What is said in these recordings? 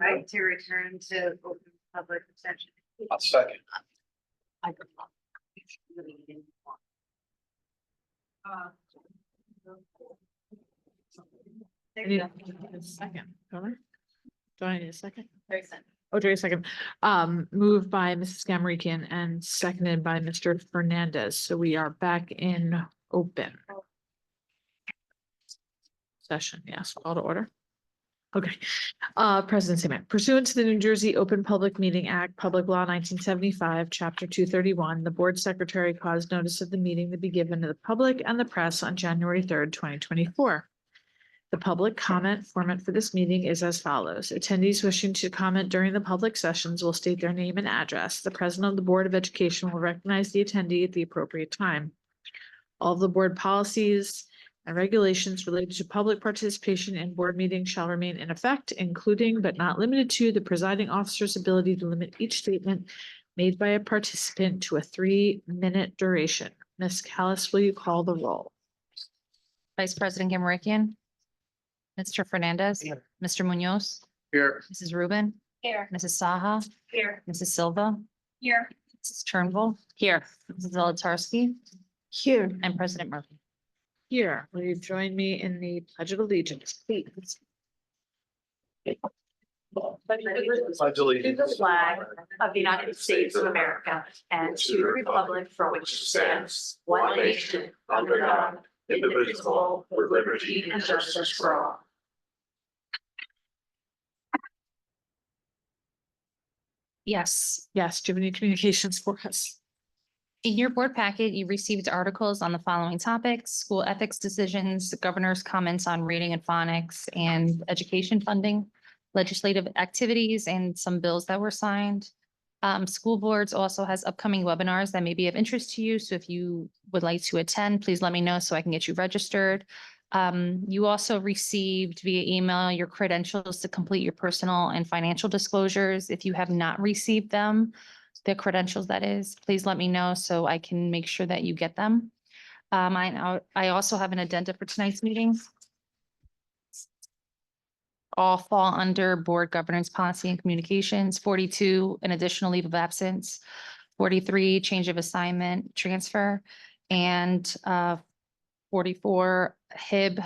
I'd like to return to open public session. I'll second. I need a second, don't I? Do I need a second? Very soon. Oh, do I need a second? Moved by Mrs. Gamarikian and seconded by Mr. Fernandez. So we are back in open session. Yes, call to order. Okay, President's Statement. Pursuant to the New Jersey Open Public Meeting Act, Public Law 1975, Chapter 231, the Board Secretary caused notice of the meeting to be given to the public and the press on January 3rd, 2024. The public comment format for this meeting is as follows. Attendees wishing to comment during the public sessions will state their name and address. The President of the Board of Education will recognize the attendee at the appropriate time. All of the board policies and regulations related to public participation in board meetings shall remain in effect, including but not limited to the presiding officer's ability to limit each statement made by a participant to a 3-minute duration. Ms. Callis, will you call the roll? Vice President Gamarikian. Mr. Fernandez. Here. Mr. Munoz. Here. Mrs. Rubin. Here. Mrs. Saha. Here. Mrs. Silva. Here. Mrs. Turnbull. Here. Mrs. Zolotarsky. Here. And President Murphy. Here, will you join me in the Pledge of Allegiance, please? Pledge To the flag of the United States of America and to the republic for which it stands, one nation, under God, indivisible, with liberty and justice for all. Yes. Yes, do you have any communications for us? In your board packet, you received articles on the following topics: school ethics decisions, the governor's comments on reading and phonics and education funding, legislative activities, and some bills that were signed. School boards also has upcoming webinars that may be of interest to you. So if you would like to attend, please let me know so I can get you registered. You also received via email your credentials to complete your personal and financial disclosures. If you have not received them, the credentials that is, please let me know so I can make sure that you get them. I also have an addenda for tonight's meeting. All fall under board governance policy and communications. 42, an additional leave of absence. 43, change of assignment, transfer, and 44, HIB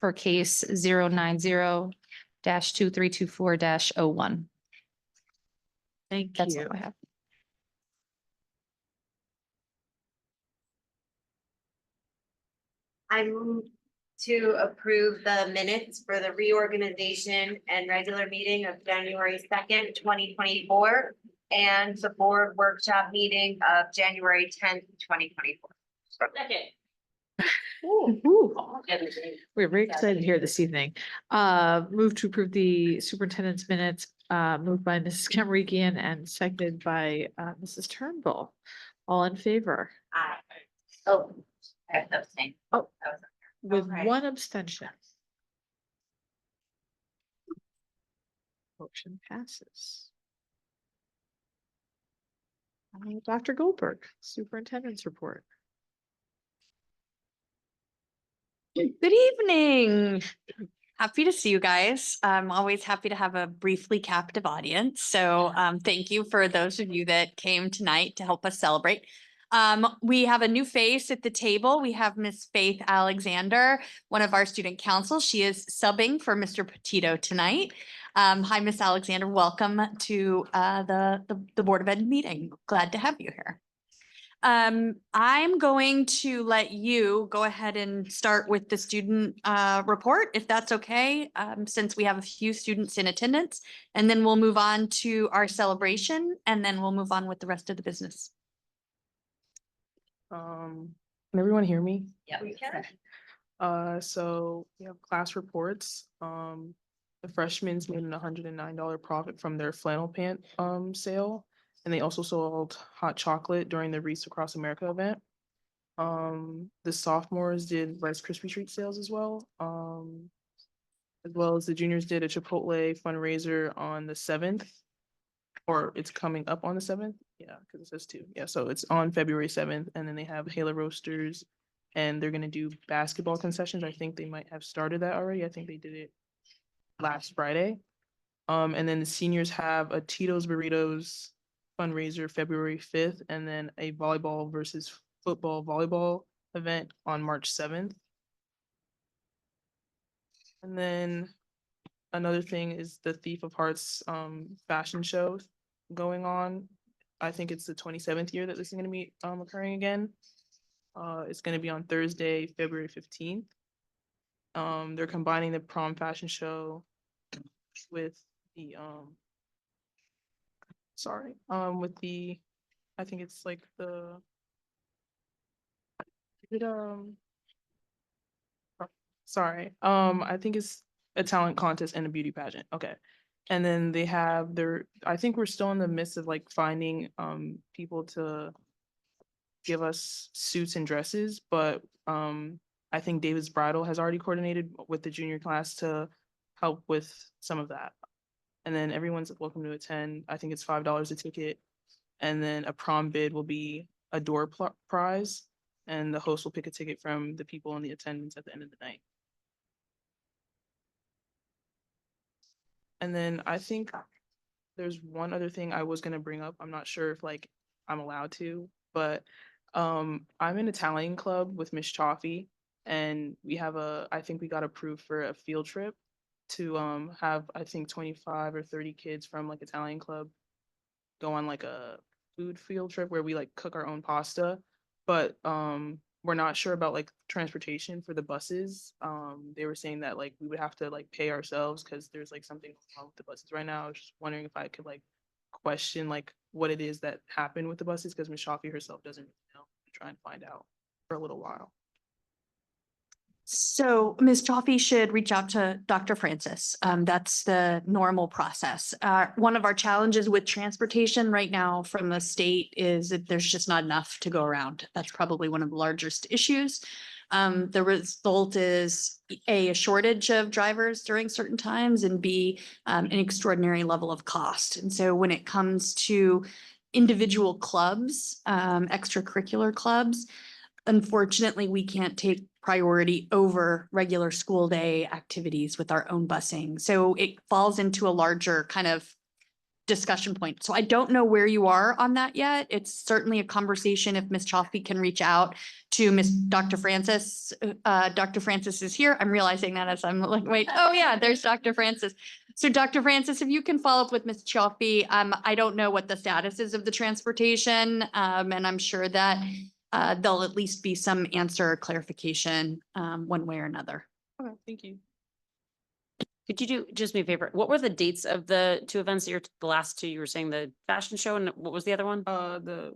for case 090-2324-01. Thank That's you. all I have. I move to approve the minutes for the reorganization and regular meeting of January 2nd, 2024, and the board workshop meeting of January 10th, 2024. Second. Ooh. We're very excited here this evening. Move to approve the superintendent's minutes, moved by Mrs. Gamarikian and seconded by Mrs. Turnbull. All in favor? Aye. Oh, I have to abstain. Oh. That was- With Okay. one abstention. Motion passes. Dr. Goldberg, superintendent's report. Good evening. Happy to see you guys. I'm always happy to have a briefly captive audience. So thank you for those of you that came tonight to help us celebrate. We have a new face at the table. We have Miss Faith Alexander, one of our student council. She is subbing for Mr. Petito tonight. Hi, Miss Alexander. Welcome to the Board of Ed meeting. Glad to have you here. I'm going to let you go ahead and start with the student report, if that's okay, since we have a few students in attendance, and then we'll move on to our celebration, and then we'll move on with the rest of the business. Can everyone hear me? Yeah, we can. So we have class reports. The freshmen made an $109 profit from their flannel pant sale. And they also sold hot chocolate during the Reese Across America event. The sophomores did Rice Krispie treat sales as well as the juniors did a Chipotle fundraiser on the 7th. Or it's coming up on the 7th. Yeah, because it says 2. Yeah, so it's on February 7th. And then they have Halo Roasters and they're gonna do basketball concessions. I think they might have started that already. I think they did it last Friday. And then the seniors have a Tito's Burritos fundraiser February 5th, and then a volleyball versus football volleyball event on March 7th. And then another thing is the Thief of Hearts fashion show going on. I think it's the 27th year that this is going to be occurring again. It's going to be on Thursday, February 15th. They're combining the prom fashion show with the with the, I think it's like the I think it's a talent contest and a beauty pageant. Okay. And then they have I think we're still in the midst of like finding people to give us suits and dresses, but I think David's Bridal has already coordinated with the junior class to help with some of that. And then everyone's welcome to attend. I think it's $5 a ticket. And then a prom bid will be a door prize, and the host will pick a ticket from the people in the attendance at the end of the night. And then I think there's one other thing I was gonna bring up. I'm not sure if like I'm allowed to, but I'm in Italian club with Miss Chaffee, and I think we got approved for a field trip to have I think 25 or 30 kids from like Italian club go on like a food field trip where we like cook our own pasta, but we're not sure about like transportation for the buses. They were saying that like we would have to like pay ourselves because there's like something wrong with the buses right now. I was just wondering if I could like question like what it is that happened with the buses, because Ms. Shafi herself doesn't really know. Try and find out for a little while. So Ms. Chaffee should reach out to Dr. Francis. That's the normal process. One of our challenges with transportation right now from the state is that there's just not enough to go around. That's probably one of the largest issues. The result is a shortage of drivers during certain times, and B, an extraordinary level of cost. And so when it comes to individual clubs, extracurricular clubs, unfortunately, we can't take priority over regular school day activities with our own busing. So it falls into a larger kind of discussion point. So I don't know where you are on that yet. It's certainly a conversation if Ms. Chaffee can reach out to Dr. Francis. Dr. Francis is here. I'm realizing that as I'm like, wait, oh yeah, there's Dr. Francis. So Dr. Francis, if you can follow up with Ms. Chaffee, I don't know what the status is of the transportation. And I'm sure that there'll at least be some answer or clarification one way or another. Okay, thank you. Could you do just me a favor? What were the dates of the two events that the last two you were saying, the fashion show, and what was the other one? The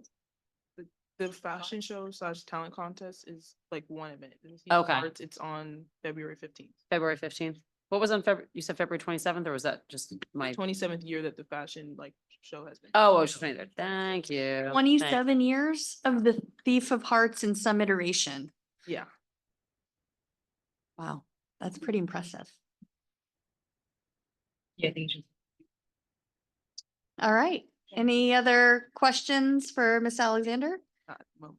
fashion show / talent contest is like one event. Okay. It's on February 15th. February 15th. What was on February? You said February 27th, or was that just my? 27th year that the fashion like show has been. Oh, I was just there. Thank you. 27 years of the Thief of Hearts in some iteration. Yeah. Wow, that's pretty impressive. Yeah, thank you. All right. Any other questions for Miss Alexander? Well,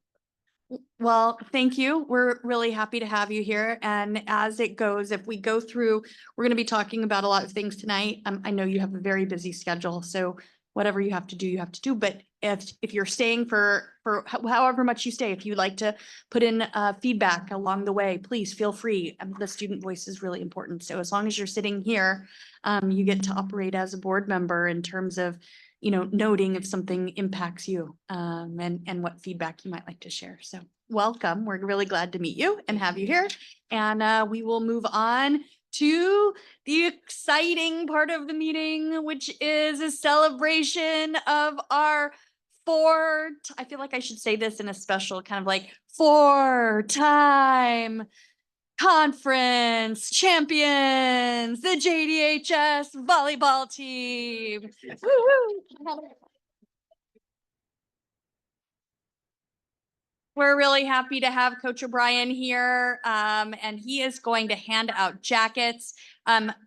Well, thank you. We're really happy to have you here. And as it goes, if we go through, we're going to be talking about a lot of things tonight. I know you have a very busy schedule, so whatever you have to do, you have to do. But if you're staying for however much you stay, if you'd like to put in feedback along the way, please feel free. The student voice is really important. So as long as you're sitting here, you get to operate as a board member in terms of, noting if something impacts you, and what feedback you might like to share. So welcome. We're really glad to meet you and have you here. And we will move on to the exciting part of the meeting, which is a celebration of our I feel like I should say this in a special kind of like 4-time conference champions, the JDHS volleyball team. Woo-hoo. We're really happy to have Coach O'Brien here, and he is going to hand out jackets.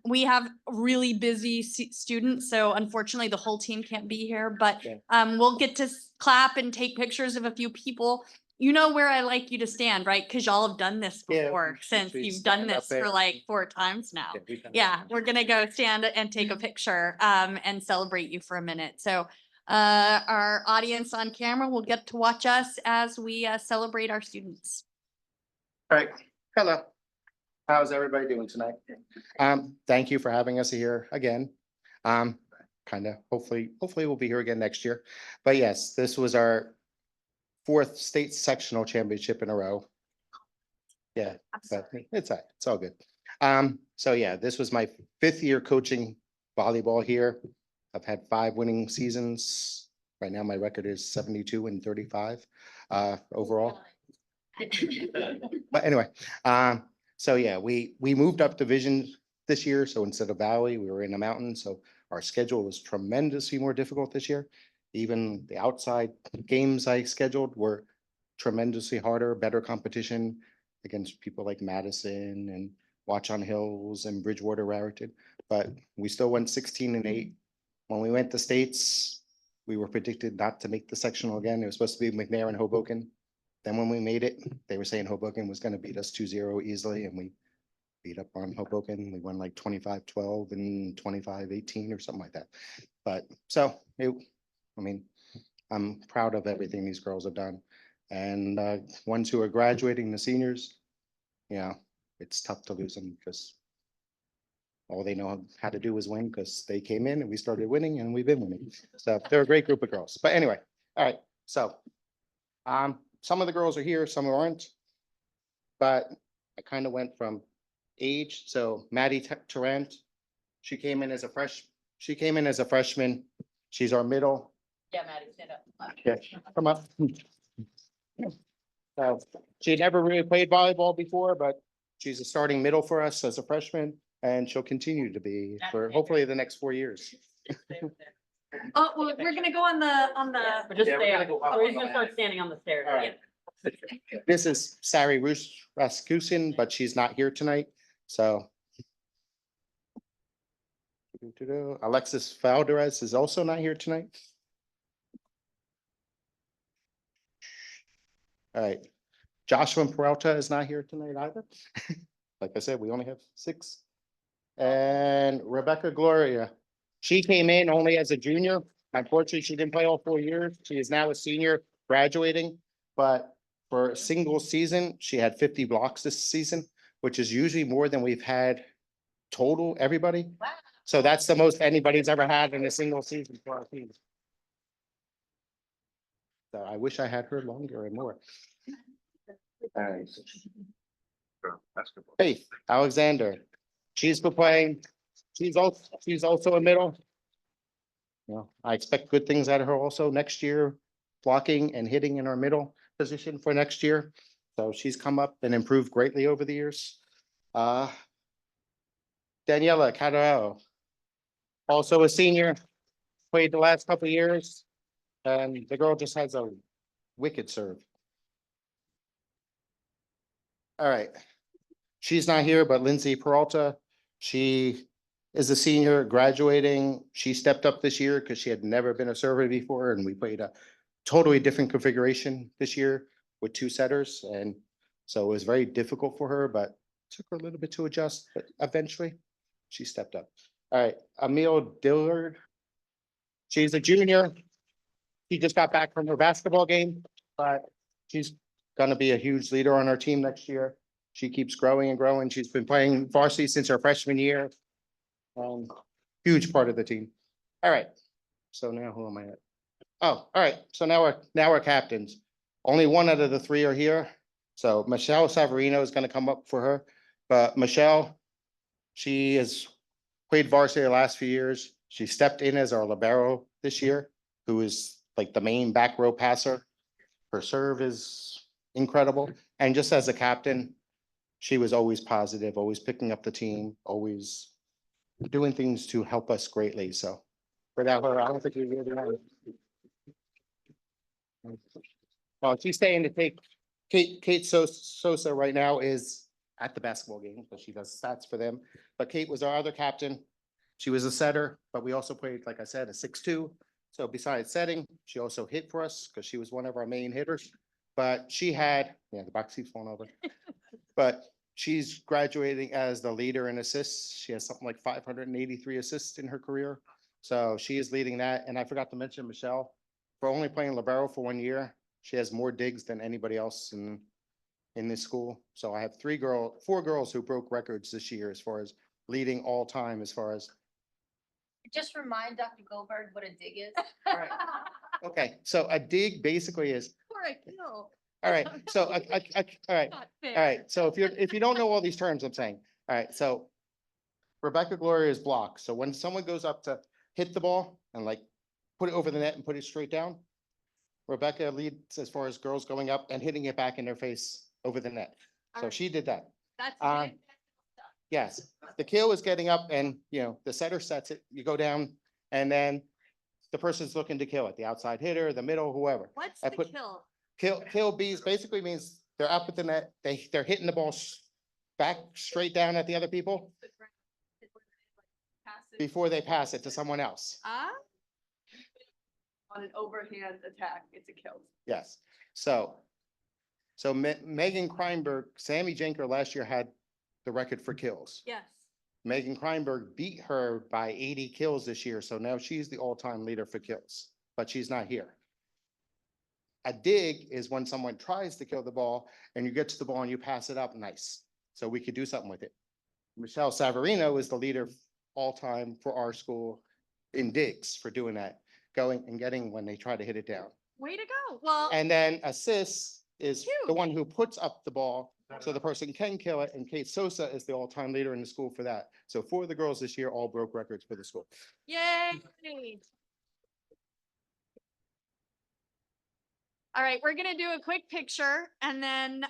We have really busy students, so unfortunately the whole team can't be here, but we'll get to clap and take pictures of a few people. you know where I like you to stand, right? Because y'all have done this Yeah, before, since we you've done stand up this there. for like 4 times now. we've done it. Yeah, we're gonna go stand and take a picture and celebrate you for a minute. So our audience on camera will get to watch us as we celebrate our students. All right, hello. How's everybody doing tonight? Thank you for having us here again. Hopefully we'll be here again next year. But yes, this was our 4th state sectional championship in a row. Yeah, but it's all good. So yeah, this was my 5th year coaching volleyball here. I've had 5 winning seasons. Right now, my record is 72-35 overall. But anyway, so yeah, we moved up division this year. So instead of valley, we were in the mountain. So our schedule was tremendously more difficult this year. Even the outside games I scheduled were tremendously harder, better competition against people like Madison and Watch on Hills and Bridgewater Raritan. But we still went 16-8. When we went to states, we were predicted not to make the sectional again. It was supposed to be McNair and Hoboken. Then when we made it, they were saying Hoboken was gonna beat us 2-0 easily, and we beat up on Hoboken. We won like 25-12 and 25-18 or something like that. But so I mean, I'm proud of everything these girls have done. And ones who are graduating, the seniors, yeah, it's tough to lose them because all they know how to do is win, because they came in and we started winning and we've been winning. So they're a great group of girls. But anyway, all right, so some of the girls are here, some aren't. But I kind of went from age. So Maddie Tarrant, she came in as a freshman. She's our middle. Yeah, Maddie, stand up. Yeah, come up. So she had never really played volleyball before, but she's a starting middle for us as a freshman, and she'll continue to be for hopefully the next 4 years. Oh, well, we're gonna go on the But just Yeah, we're stay gonna up. go up We're on just gonna the start standing on the stairs. All right. This is Sari Raskusin, but she's not here tonight, so. Alexis Valderez is also not here tonight. All right, Joshua Peralta is not here tonight either. Like I said, we only have 6. And Rebecca Gloria, she came in only as a junior. Unfortunately, she didn't play all 4 years. She is now a senior graduating, but for a single season, she had 50 blocks this season, which is usually more than we've had total, everybody. So that's the most anybody's ever had in a single season for our team. So I wish I had her longer and more. All right. Basketball. Faith Alexander, she's been playing, she's also a middle. I expect good things out of her also next year, blocking and hitting in our middle position for next year. So she's come up and improved greatly over the years. Daniela Cadero, also a senior, played the last couple of years, and the girl just has a wicked serve. All right. She's not here, but Lindsay Peralta, she is a senior graduating. She stepped up this year because she had never been a server before, and we played a totally different configuration this year with 2 setters. And so it was very difficult for her, but took her a little bit to adjust, but eventually she stepped up. All right, Emil Dillard. She's a junior. She just got back from her basketball game, but she's gonna be a huge leader on our team next year. She keeps growing and growing. She's been playing varsity since her freshman year. Huge part of the team. All right, so now who am I at? Oh, all right, so now we're captains. Only 1 out of the 3 are here. So Michelle Savarino is gonna come up for her, but Michelle, she has played varsity the last few years. She stepped in as our libero this year, who is like the main back row passer. Her serve is incredible. And just as a captain, she was always positive, always picking up the team, always doing things to help us greatly. So without her, I don't think we would have. Well, she's staying to take Kate Sosa right now is at the basketball game, but she does stats for them. But Kate was our other captain. She was a setter, but we also played, like I said, a 6-2. So besides setting, she also hit for us because she was one of our main hitters. But she had, yeah, the box keeps falling over. But she's graduating as the leader in assists. She has something like 583 assists in her career. So she is leading that. And I forgot to mention Michelle, for only playing libero for 1 year, she has more digs than anybody else in this school. So I have 4 girls who broke records this year as far as leading all time as far as, Just remind Dr. Goldberg what a dig is. Right. okay, so a dig basically is, Poor Akil. all right, so all right. Not All fair. right, so if you don't know all these terms, I'm saying, all right, so Rebecca Gloria is blocked. So when someone goes up to hit the ball and like put it over the net and put it straight down, Rebecca leads as far as girls going up and hitting it back in their face over the net. So Alright. she did that. That's Um, it. Yes, the kill is getting up and, the setter sets it, you go down, and then the person's looking to kill it, the outside hitter, the middle, whoever. What's I the put- kill? Kill bees basically means they're up at the net, they're hitting the ball back straight down at the other people before they pass it to someone else. Ah, On an overhand attack, it's a kill. Yes, so Megan Kreinberg, Sammy Jenker last year had the record for kills. yes. Megan Kreinberg beat her by 80 kills this year, so now she's the all-time leader for kills, but she's not here. A dig is when someone tries to kill the ball and you get to the ball and you pass it up, nice. So we could do something with it. Michelle Savarino is the leader all-time for our school in digs for doing that, going and getting when they try to hit it down. Way to go. Well, And then assists is the Huge. one who puts up the ball so the person can kill it. And Kate Sosa is the all-time leader in the school for that. So 4 of the girls this year all broke records for the school. yay. All right, we're gonna do a quick picture and then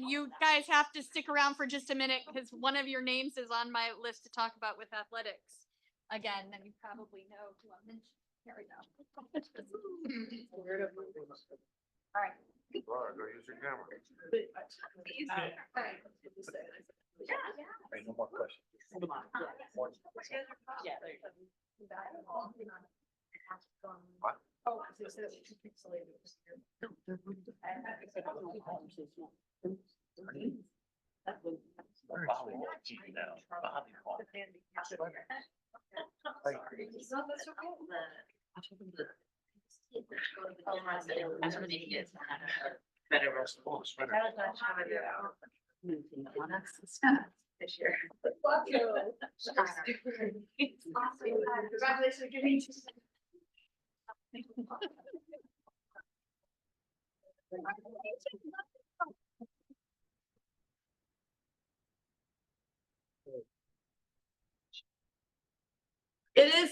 you guys have to stick around for just a minute because one of your names is on my list to talk about with athletics. Again, then you probably know who I'm mentioning. Here we go. All right. Laura, go use your camera. Hey, no more questions. What? It is,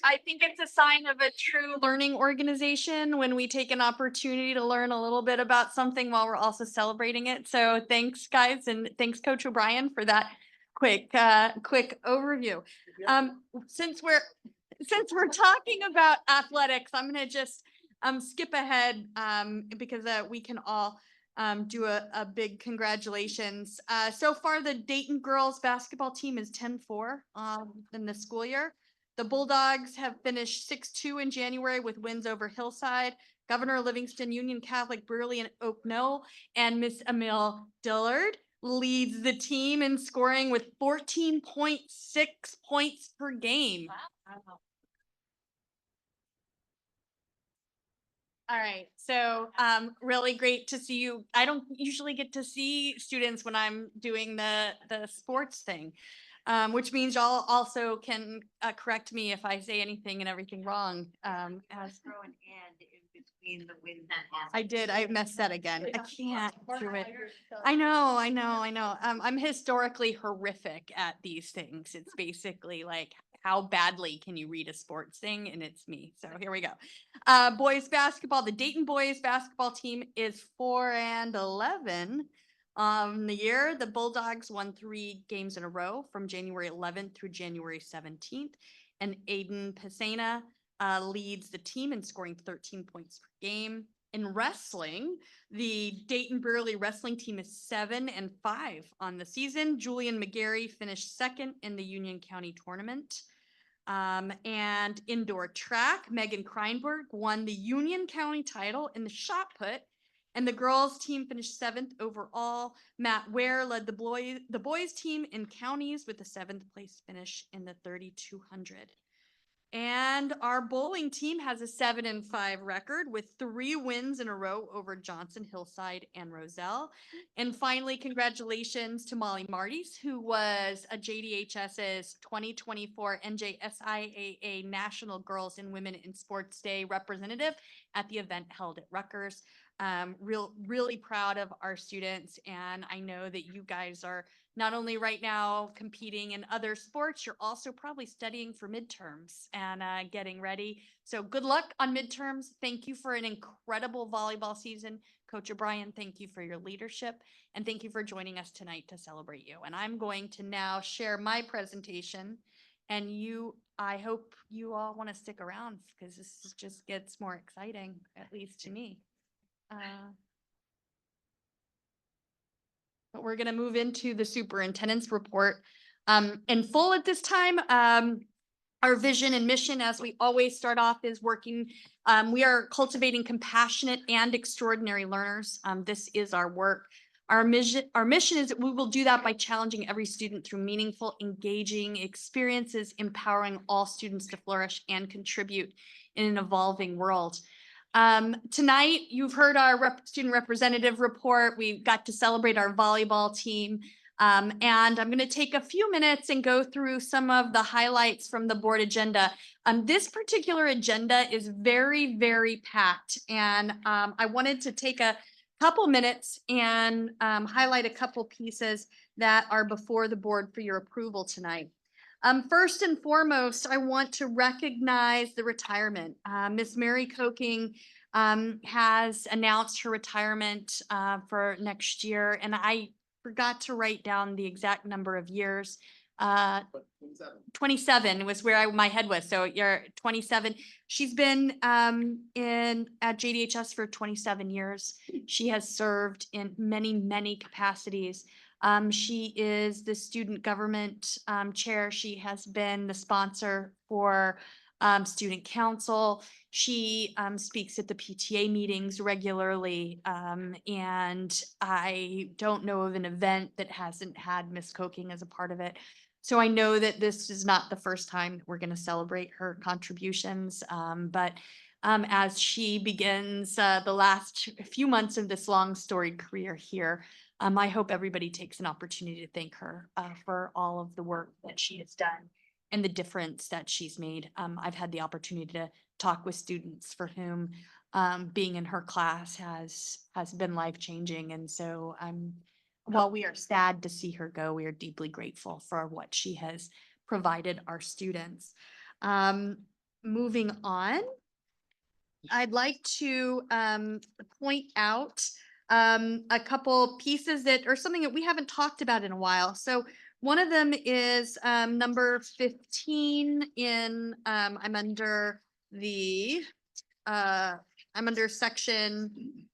I think it's a sign of a true learning organization when we take an opportunity to learn a little bit about something while we're also celebrating it. So thanks, guys, and thanks, Coach O'Brien, for that quick overview. Since we're talking about athletics, I'm gonna just skip ahead because we can all do a big congratulations. So far, the Dayton girls basketball team is 10-4 in the school year. The Bulldogs have finished 6-2 in January with wins over Hillside, Governor Livingston, Union Catholic, Burley, and Oak Knoll. And Miss Emile Dillard leads the team in scoring with 14.6 points per game. Wow. All right, so really great to see you. I don't usually get to see students when I'm doing the sports thing, which means y'all also can correct me if I say anything and everything wrong. As Throw an and in between the wins. I did, I messed that again. I can't do it. I know. I'm historically horrific at these things. It's basically like, how badly can you read a sports thing? And it's me. So here we go. Boys basketball, the Dayton boys basketball team is 4-11. The year, the Bulldogs won 3 games in a row from January 11th through January 17th. And Aiden Pesena leads the team in scoring 13 points per game. In wrestling, the Dayton Burley wrestling team is 7-5 on the season. Julian McGarry finished second in the Union County tournament. And indoor track, Megan Kreinberg won the Union County title in the shot put And the girls team finished 7th overall. Matt Ware led the boys team in counties with a 7th place finish in the 3,200. And our bowling team has a 7-5 record with 3 wins in a row over Johnson, Hillside, and Roselle. And finally, congratulations to Molly Martys, who was a JDHS's 2024 NJSIAA National Girls and Women in Sports Day representative at the event held at Rutgers. Really proud of our students, and I know that you guys are not only right now competing in other sports, you're also probably studying for midterms and getting ready. So good luck on midterms. Thank you for an incredible volleyball season. Coach O'Brien, thank you for your leadership, and thank you for joining us tonight to celebrate you. And I'm going to now share my presentation, and I hope you all want to stick around because this just gets more exciting, at least to me. But we're going to move into the superintendent's report in full at this time. Our vision and mission, as we always start off, is working. We are cultivating compassionate and extraordinary learners. This is our work. Our mission is that we will do that by challenging every student through meaningful, engaging experiences, empowering all students to flourish and contribute in an evolving world. Tonight, you've heard our student representative report. We got to celebrate our volleyball team. And I'm going to take a few minutes and go through some of the highlights from the board agenda. This particular agenda is very, very packed. And I wanted to take a couple minutes and highlight a couple pieces that are before the board for your approval tonight. First and foremost, I want to recognize the retirement. Miss Mary Coking has announced her retirement for next year, and I forgot to write down the exact number of years. 27 was where my head was. So you're 27. She's been at JDHS for 27 years. She has served in many, many capacities. She is the student government chair. She has been the sponsor for student council. She speaks at the PTA meetings regularly. And I don't know of an event that hasn't had Miss Coking as a part of it. So I know that this is not the first time we're going to celebrate her contributions. But as she begins the last few months of this long storied career here, I hope everybody takes an opportunity to thank her for all of the work that she has done and the difference that she's made. I've had the opportunity to talk with students for whom being in her class has been life-changing. And so while we are sad to see her go, we are deeply grateful for what she has provided our students. Moving on, I'd like to point out a couple pieces that are something that we haven't talked about in a while. So one of them is number 15 in, I'm under section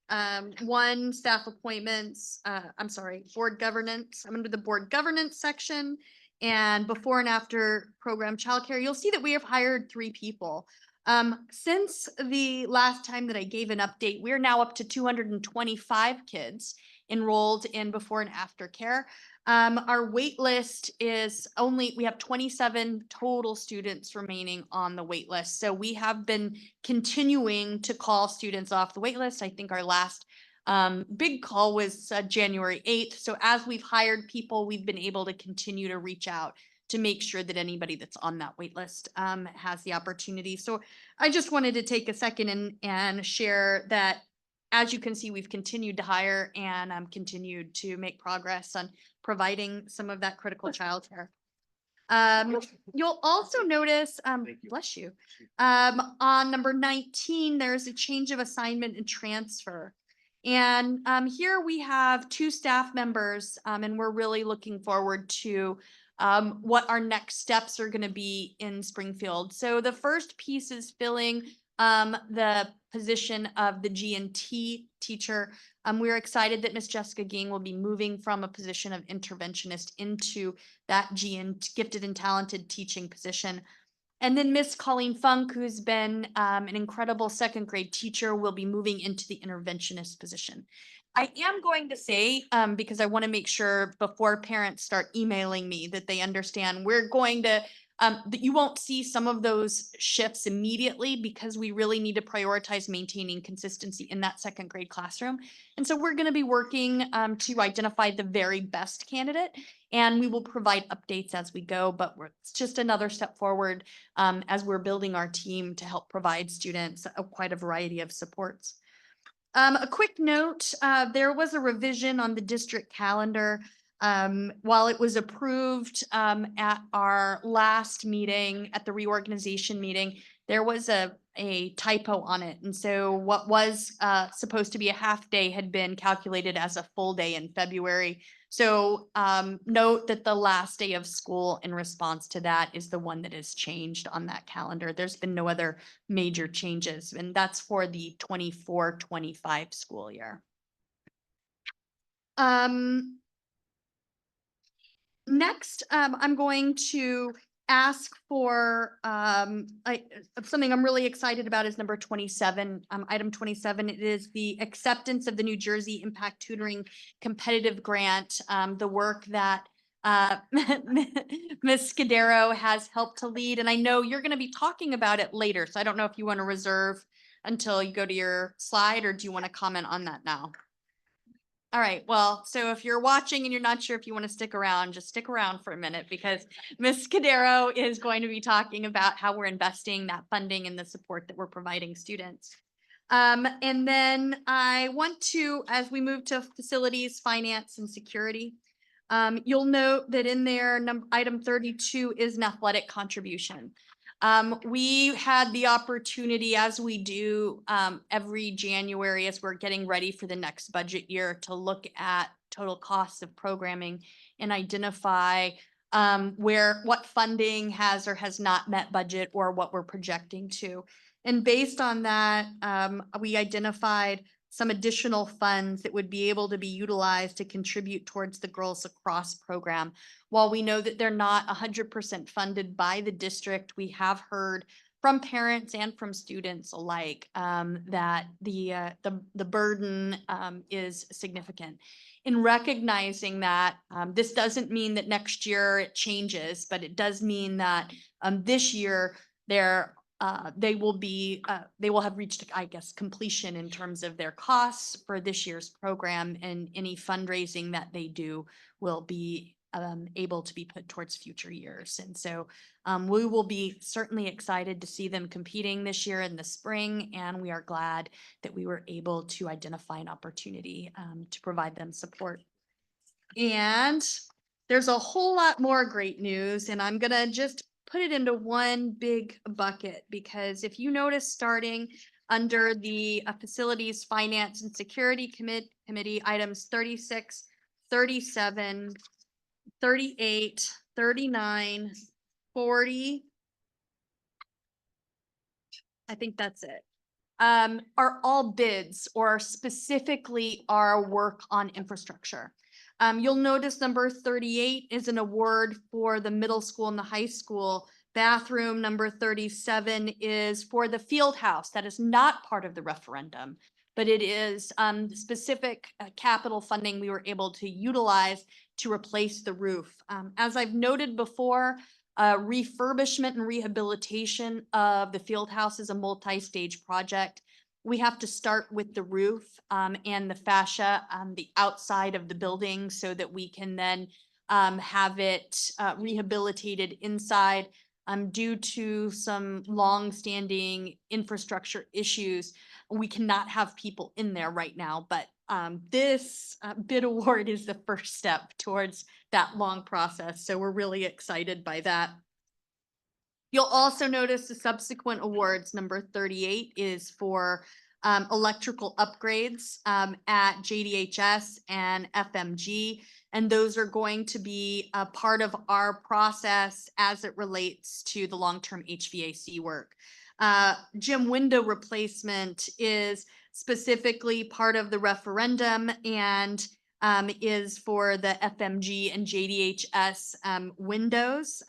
1, staff appointments. Board governance. I'm under the board governance section, and before and after program childcare. You'll see that we have hired 3 people. Since the last time that I gave an update, we're now up to 225 kids enrolled in before and after care. Our wait list is we have 27 total students remaining on the wait list. So we have been continuing to call students off the wait list. I think our last big call was January 8th. So as we've hired people, we've been able to continue to reach out to make sure that anybody that's on that wait list has the opportunity. So I just wanted to take a second and share that. As you can see, we've continued to hire and continued to make progress on providing some of that critical childcare. You'll also notice, bless you, on number 19, there's a change of assignment and transfer. And here we have 2 staff members, and we're really looking forward to what our next steps are going to be in Springfield. So the first piece is filling the position of the G&T teacher. We're excited that Miss Jessica Ging will be moving from a position of interventionist into that gifted and talented teaching position. And then Miss Colleen Funk, who's been an incredible second grade teacher, will be moving into the interventionist position. I am going to say, because I want to make sure before parents start emailing me that they understand, we're going to, that you won't see some of those shifts immediately because we really need to prioritize maintaining consistency in that second grade classroom. And so we're going to be working to identify the very best candidate, and we will provide updates as we go, but it's just another step forward as we're building our team to help provide students quite a variety of supports. A quick note, there was a revision on the district calendar. While it was approved at our last meeting, at the reorganization meeting, there was a typo on it. And so what was supposed to be a half day had been calculated as a full day in February. So note that the last day of school in response to that is the one that is changed on that calendar. There's been no other major changes, and that's for the 24-25 school year. Next, I'm going to ask for something I'm really excited about is number 27, item 27. It is the acceptance of the New Jersey Impact Tutoring Competitive Grant, the work that Ms. Scudero has helped to lead. And I know you're going to be talking about it later, so I don't know if you want to reserve until you go to your slide, or do you want to comment on that now? All right, well, so if you're watching and you're not sure if you want to stick around, just stick around for a minute because Ms. Scudero is going to be talking about how we're investing that funding and the support that we're providing students. And then I want to, as we move to facilities, finance, and security, you'll note that in there, item 32 is an athletic contribution. We had the opportunity, as we do every January, as we're getting ready for the next budget year, to look at total costs of programming and identify what funding has or has not met budget or what we're projecting to. And based on that, we identified some additional funds that would be able to be utilized to contribute towards the Girls Lacrosse program. While we know that they're not 100% funded by the district, we have heard from parents and from students alike that the burden is significant. In recognizing that, this doesn't mean that next year it changes, but it does mean that this year they will have reached, I guess, completion in terms of their costs for this year's program, and any fundraising that they do will be able to be put towards future years. And so we will be certainly excited to see them competing this year in the spring, and we are glad that we were able to identify an opportunity to provide them support. And there's a whole lot more great news, and I'm gonna just put it into one big bucket, because if you notice, starting under the facilities, finance, and security committee, items 36, 37, 38, 39, 40. I think that's it. Are all bids or specifically our work on infrastructure. You'll notice number 38 is an award for the middle school and the high school bathroom. Number 37 is for the field house. That is not part of the referendum, but it is specific capital funding we were able to utilize to replace the roof. As I've noted before, refurbishment and rehabilitation of the field house is a multi-stage project. We have to start with the roof and the fascia on the outside of the building so that we can then have it rehabilitated inside. Due to some long-standing infrastructure issues, we cannot have people in there right now, but this bid award is the first step towards that long process. So we're really excited by that. You'll also notice the subsequent awards. Number 38 is for electrical upgrades at JDHS and FMG. And those are going to be a part of our process as it relates to the long-term HVAC work. Gym window replacement is specifically part of the referendum and is for the FMG and JDHS windows.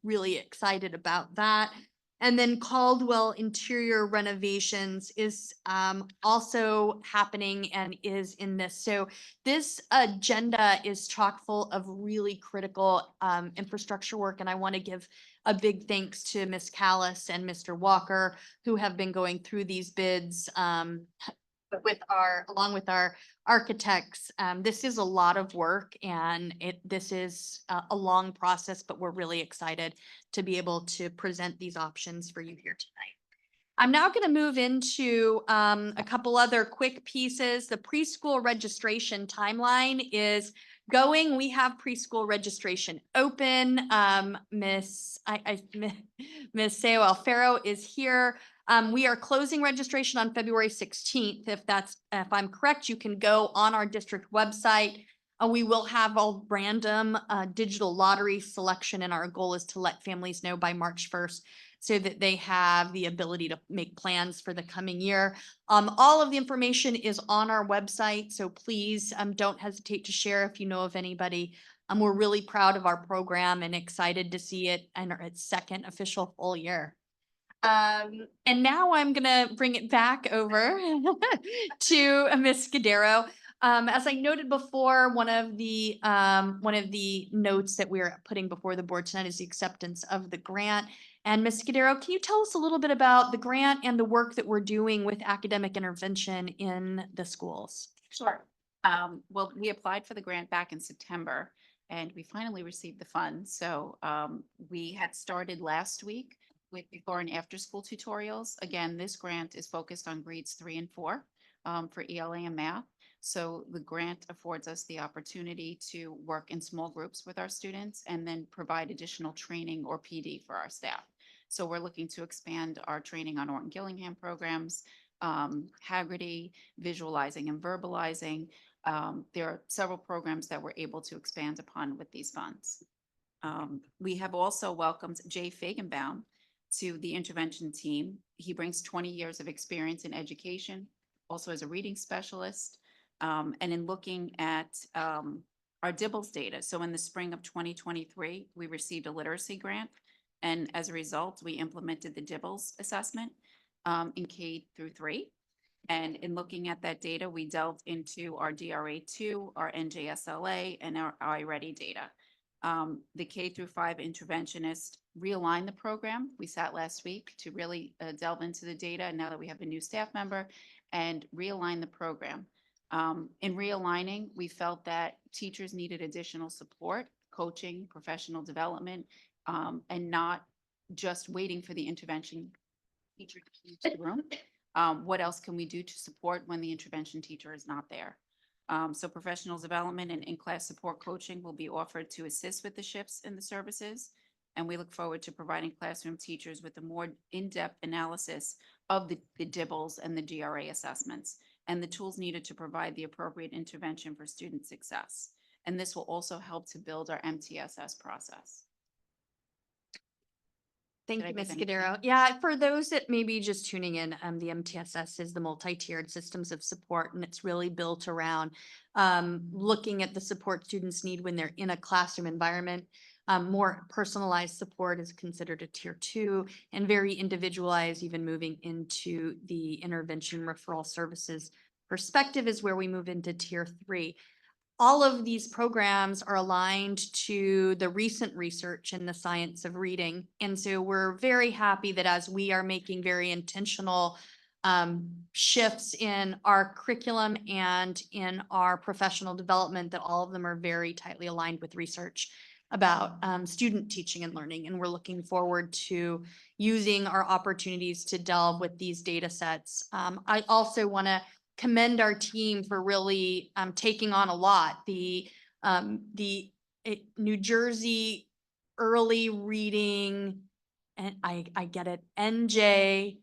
Really excited about that. And then Caldwell interior renovations is also happening and is in this. So this agenda is chock full of really critical infrastructure work. And I want to give a big thanks to Ms. Callis and Mr. Walker, who have been going through these bids along with our architects. This is a lot of work and this is a long process, but we're really excited to be able to present these options for you here tonight. I'm now going to move into a couple other quick pieces. The preschool registration timeline is going. We have preschool registration open. Miss Seo Alfaro is here. We are closing registration on February 16th. If I'm correct, you can go on our district website. We will have a random digital lottery selection, and our goal is to let families know by March 1st so that they have the ability to make plans for the coming year. All of the information is on our website, so please don't hesitate to share if you know of anybody. We're really proud of our program and excited to see it enter its second official full year. And now I'm gonna bring it back over to Ms. Scudero. As I noted before, one of the notes that we're putting before the board tonight is the acceptance of the grant. And Ms. Scudero, can you tell us a little bit about the grant and the work that we're doing with academic intervention in the schools? Sure. Well, we applied for the grant back in September and we finally received the funds. So we had started last week with before and after school tutorials. Again, this grant is focused on grades 3 and 4 for ELA and math. So the grant affords us the opportunity to work in small groups with our students and then provide additional training or PD for our staff. So we're looking to expand our training on Orton Gillingham programs, Haggerty, visualizing and verbalizing. There are several programs that we're able to expand upon with these funds. We have also welcomed Jay Fagenbaum to the intervention team. He brings 20 years of experience in education, also as a reading specialist. And in looking at our DIBELS data, so in the spring of 2023, we received a literacy grant. And as a result, we implemented the DIBELS assessment in K through 3. And in looking at that data, we delved into our DRA2, our NJSLA, and our iReady data. The K through 5 interventionist realigned the program. We sat last week to really delve into the data now that we have a new staff member and realign the program. In realigning, we felt that teachers needed additional support, coaching, professional development, and not just waiting for the intervention teacher to use the room. What else can we do to support when the intervention teacher is not there? So professional development and in-class support coaching will be offered to assist with the shifts in the services. And we look forward to providing classroom teachers with a more in-depth analysis of the DIBELS and the GRA assessments and the tools needed to provide the appropriate intervention for student success. And this will also help to build our MTSS process. Thank Did I you, Ms. give anything? Scudero. Yeah, for those that may be just tuning in, the MTSS is the multi-tiered systems of support, and it's really built around looking at the support students need when they're in a classroom environment. More personalized support is considered a tier 2 and very individualized, even moving into the intervention referral services perspective is where we move into tier 3. All of these programs are aligned to the recent research in the science of reading. And so we're very happy that as we are making very intentional shifts in our curriculum and in our professional development, that all of them are very tightly aligned with research about student teaching and learning. And we're looking forward to using our opportunities to delve with these data sets. I also want to commend our team for really taking on a lot. The New Jersey early reading, and I get it, NJRTSS?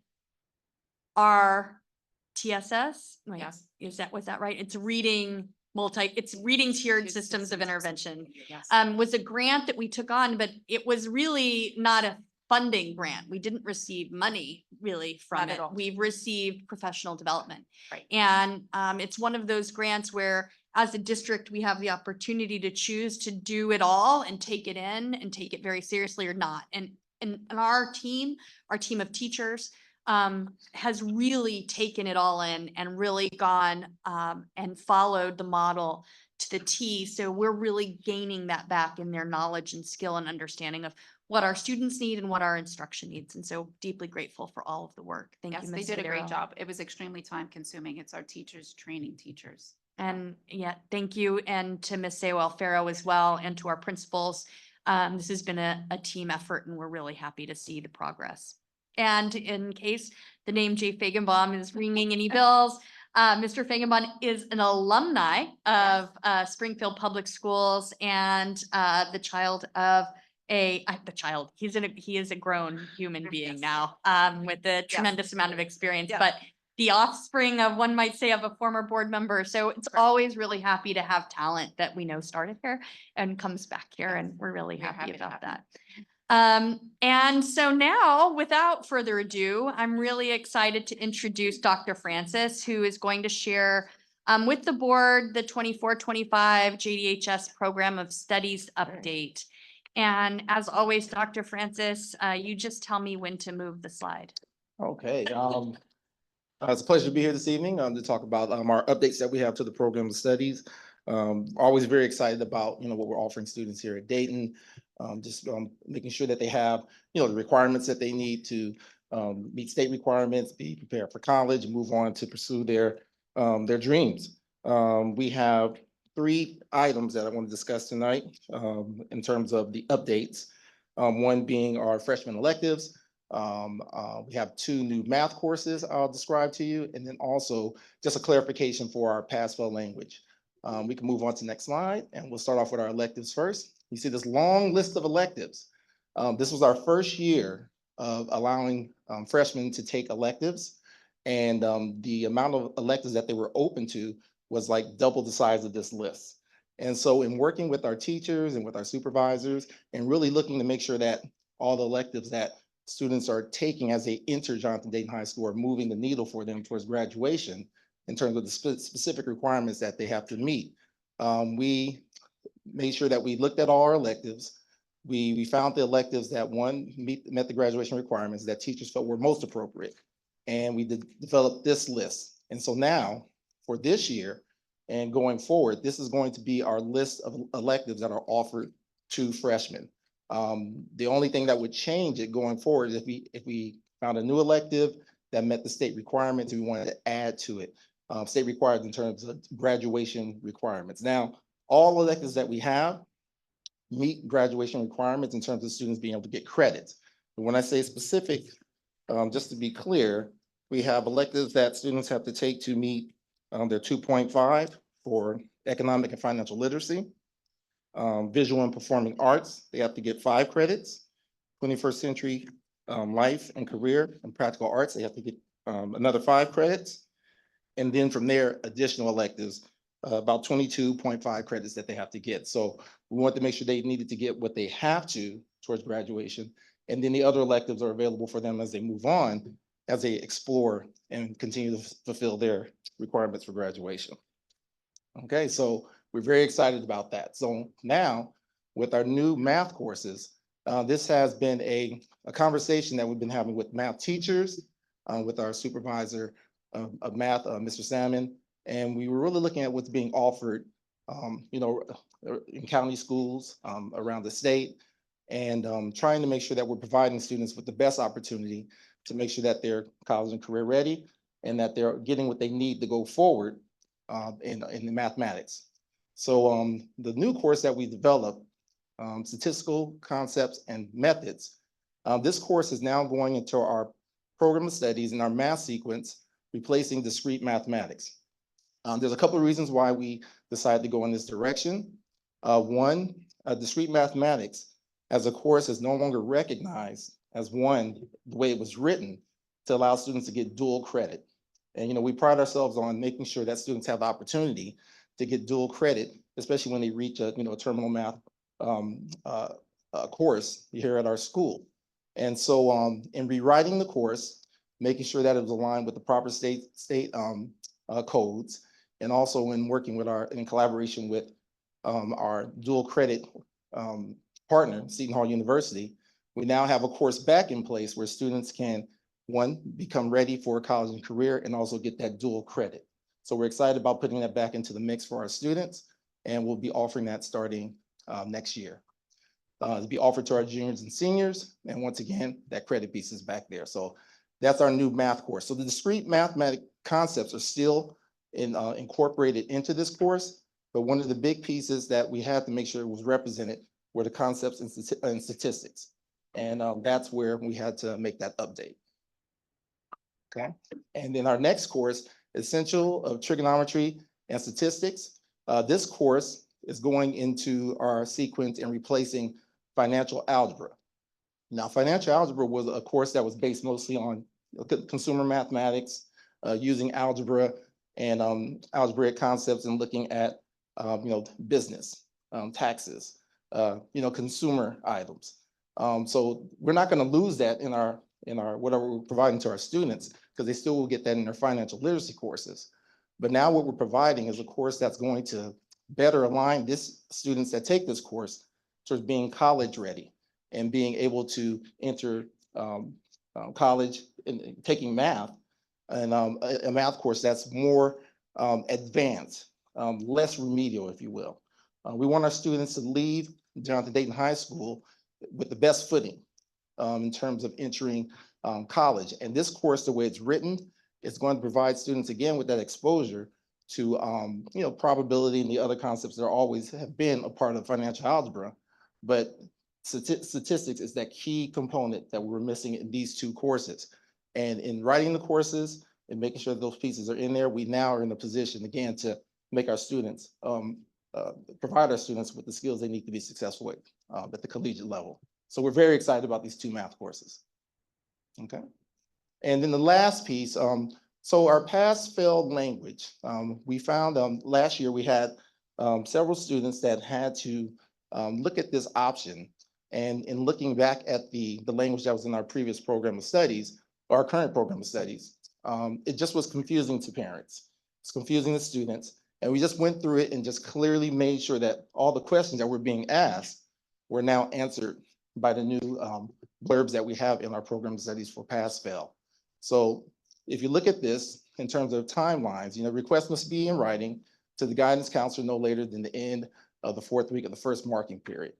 Wait, Yes. was that right? It's reading tiered systems of intervention. Yes. Was a grant that we took on, but it was really not a funding grant. We didn't receive money really from Not it. at all. We've received professional development. Right. And it's one of those grants where as a district, we have the opportunity to choose to do it all and take it in and take it very seriously or not. And and our team of teachers, has really taken it all in and really gone, and followed the model to the T. So we're really gaining that back in their knowledge and skill and understanding of what our students need and what our instruction needs. And so deeply grateful for all of the work. Thank you, Yes, Ms. they did a great Figueroa. job. It was extremely time consuming. It's our teachers training teachers. And yeah, thank you. And to Ms. Sewell Farrow as well, and to our principals. This has been a team effort and we're really happy to see the progress. And in case the name Jay Fagenbaum is ringing any bells, Mr. Fagenbaum is an alumni of Springfield Public Schools and the child of he is a grown human being Yes. now, with a tremendous amount of experience, Yeah. but the offspring of, one might say, of a former board member. So it's always really happy to have talent that we know started here and comes back here, and we're really We're happy happy to about have that. them. And so now, without further ado, I'm really excited to introduce Dr. Francis, who is going to share with the board the 24-25 JDHS Program of Studies update. And as always, Dr. Francis, you just tell me when to move the slide. Okay, it's a pleasure to be here this evening, to talk about, our updates that we have to the program of studies. Always very excited about, what we're offering students here at Dayton. Making sure that they have, the requirements that they need to, meet state requirements, be prepared for college, and move on to pursue their dreams. We have 3 items that I want to discuss tonight, in terms of the updates. One being our freshman electives. We have 2 new math courses I'll describe to you, and then also just a clarification for our pass-fail language. We can move on to the next slide, and we'll start off with our electives first. You see this long list of electives. This was our first year of allowing freshmen to take electives, and the amount of electives that they were open to was like double the size of this list. And so in working with our teachers and with our supervisors and really looking to make sure that all the electives that students are taking as they enter Jonathan Dayton High School are moving the needle for them towards graduation in terms of the specific requirements that they have to meet. We made sure that we looked at all our electives. We found the electives that met the graduation requirements that teachers felt were most appropriate. And we developed this list. And so now for this year and going forward, this is going to be our list of electives that are offered to freshmen. The only thing that would change it going forward is if we found a new elective that met the state requirements and we wanted to add to it, state required in terms of graduation requirements. Now, all electives that we have meet graduation requirements in terms of students being able to get credits. But when I say specific, just to be clear, we have electives that students have to take to meet their 2.5 for economic and financial literacy. Visual and performing arts, they have to get 5 credits. 21st century life and career and practical arts, they have to get another 5 credits. And then from there, additional electives, about 22.5 credits that they have to get. So we want to make sure they needed to get what they have to towards graduation. And then the other electives are available for them as they move on, as they explore and continue to fulfill their requirements for graduation. Okay, so we're very excited about that. So now with our new math courses, this has been a conversation that we've been having with math teachers, with our supervisor of math, Mr. Salmon, and we were really looking at what's being offered, in county schools around the state, and trying to make sure that we're providing students with the best opportunity to make sure that they're college and career ready and that they're getting what they need to go forward in the mathematics. So the new course that we developed, Statistical Concepts and Methods, this course is now going into our program of studies in our math sequence, replacing discrete mathematics. There's a couple of reasons why we decided to go in this direction. One, discrete mathematics as a course is no longer recognized as the way it was written to allow students to get dual credit. And we pride ourselves on making sure that students have the opportunity to get dual credit, especially when they reach a terminal math course here at our school. And so in rewriting the course, making sure that it was aligned with the proper state codes, and also in working in collaboration with our dual credit partner, Seton Hall University, We now have a course back in place where students can, one, become ready for a college and career and also get that dual credit. So we're excited about putting that back into the mix for our students, and we'll be offering that starting next year. To be offered to our juniors and seniors, and once again, that credit piece is back there. So that's our new math course. So the discrete mathematic concepts are still incorporated into this course, but one of the big pieces that we had to make sure was represented were the concepts and statistics. And that's where we had to make that update. Okay, and then our next course, Essential of Trigonometry and Statistics. This course is going into our sequence and replacing financial algebra. Now, financial algebra was a course that was based mostly on consumer mathematics, using algebra and algebraic concepts and looking at business, taxes, consumer items. So we're not going to lose that in our whatever we're providing to our students, because they still will get that in their financial literacy courses. But now what we're providing is a course that's going to better align this students that take this course towards being college ready and being able to enter college and taking math, and a math course that's more advanced, less remedial, if you will. We want our students to leave Jonathan Dayton High School with the best footing in terms of entering college. And this course, the way it's written, is going to provide students, again, with that exposure to probability and the other concepts that always have been a part of financial algebra. But statistics is that key component that we're missing in these two courses. And in writing the courses and making sure those pieces are in there, we now are in a position, again, to make our students, provide our students with the skills they need to be successful with at the collegiate level. So we're very excited about these two math courses. Okay. And then the last piece, so our pass-fail language, we found last year we had several students that had to look at this option, and in looking back at the language that was in our previous program of studies, or our current program of studies, it just was confusing to parents. It's confusing to students. And we just went through it and just clearly made sure that all the questions that were being asked were now answered by the new blurbs that we have in our program of studies for pass-fail. So if you look at this in terms of timelines, requests must be in writing to the guidance counselor no later than the end of the 4th week of the first marking period.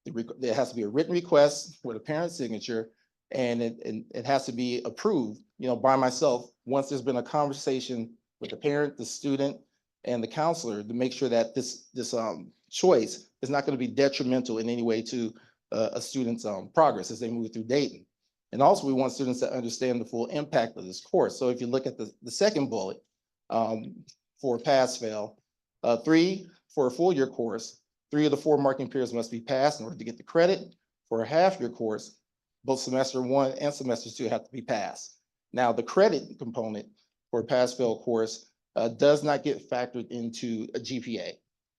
There has to be a written request with a parent's signature, and it has to be approved, by myself once there's been a conversation with the parent, the student, and the counselor to make sure that this choice is not going to be detrimental in any way to a student's progress as they move through Dayton. And also, we want students to understand the full impact of this course. So if you look at the second bullet for pass-fail, 3 for a full year course, 3 of the 4 marking periods must be passed in order to get the credit. For a half-year course, both semester 1 and semester 2 have to be passed. Now, the credit component for a pass-fail course does not get factored into a GPA.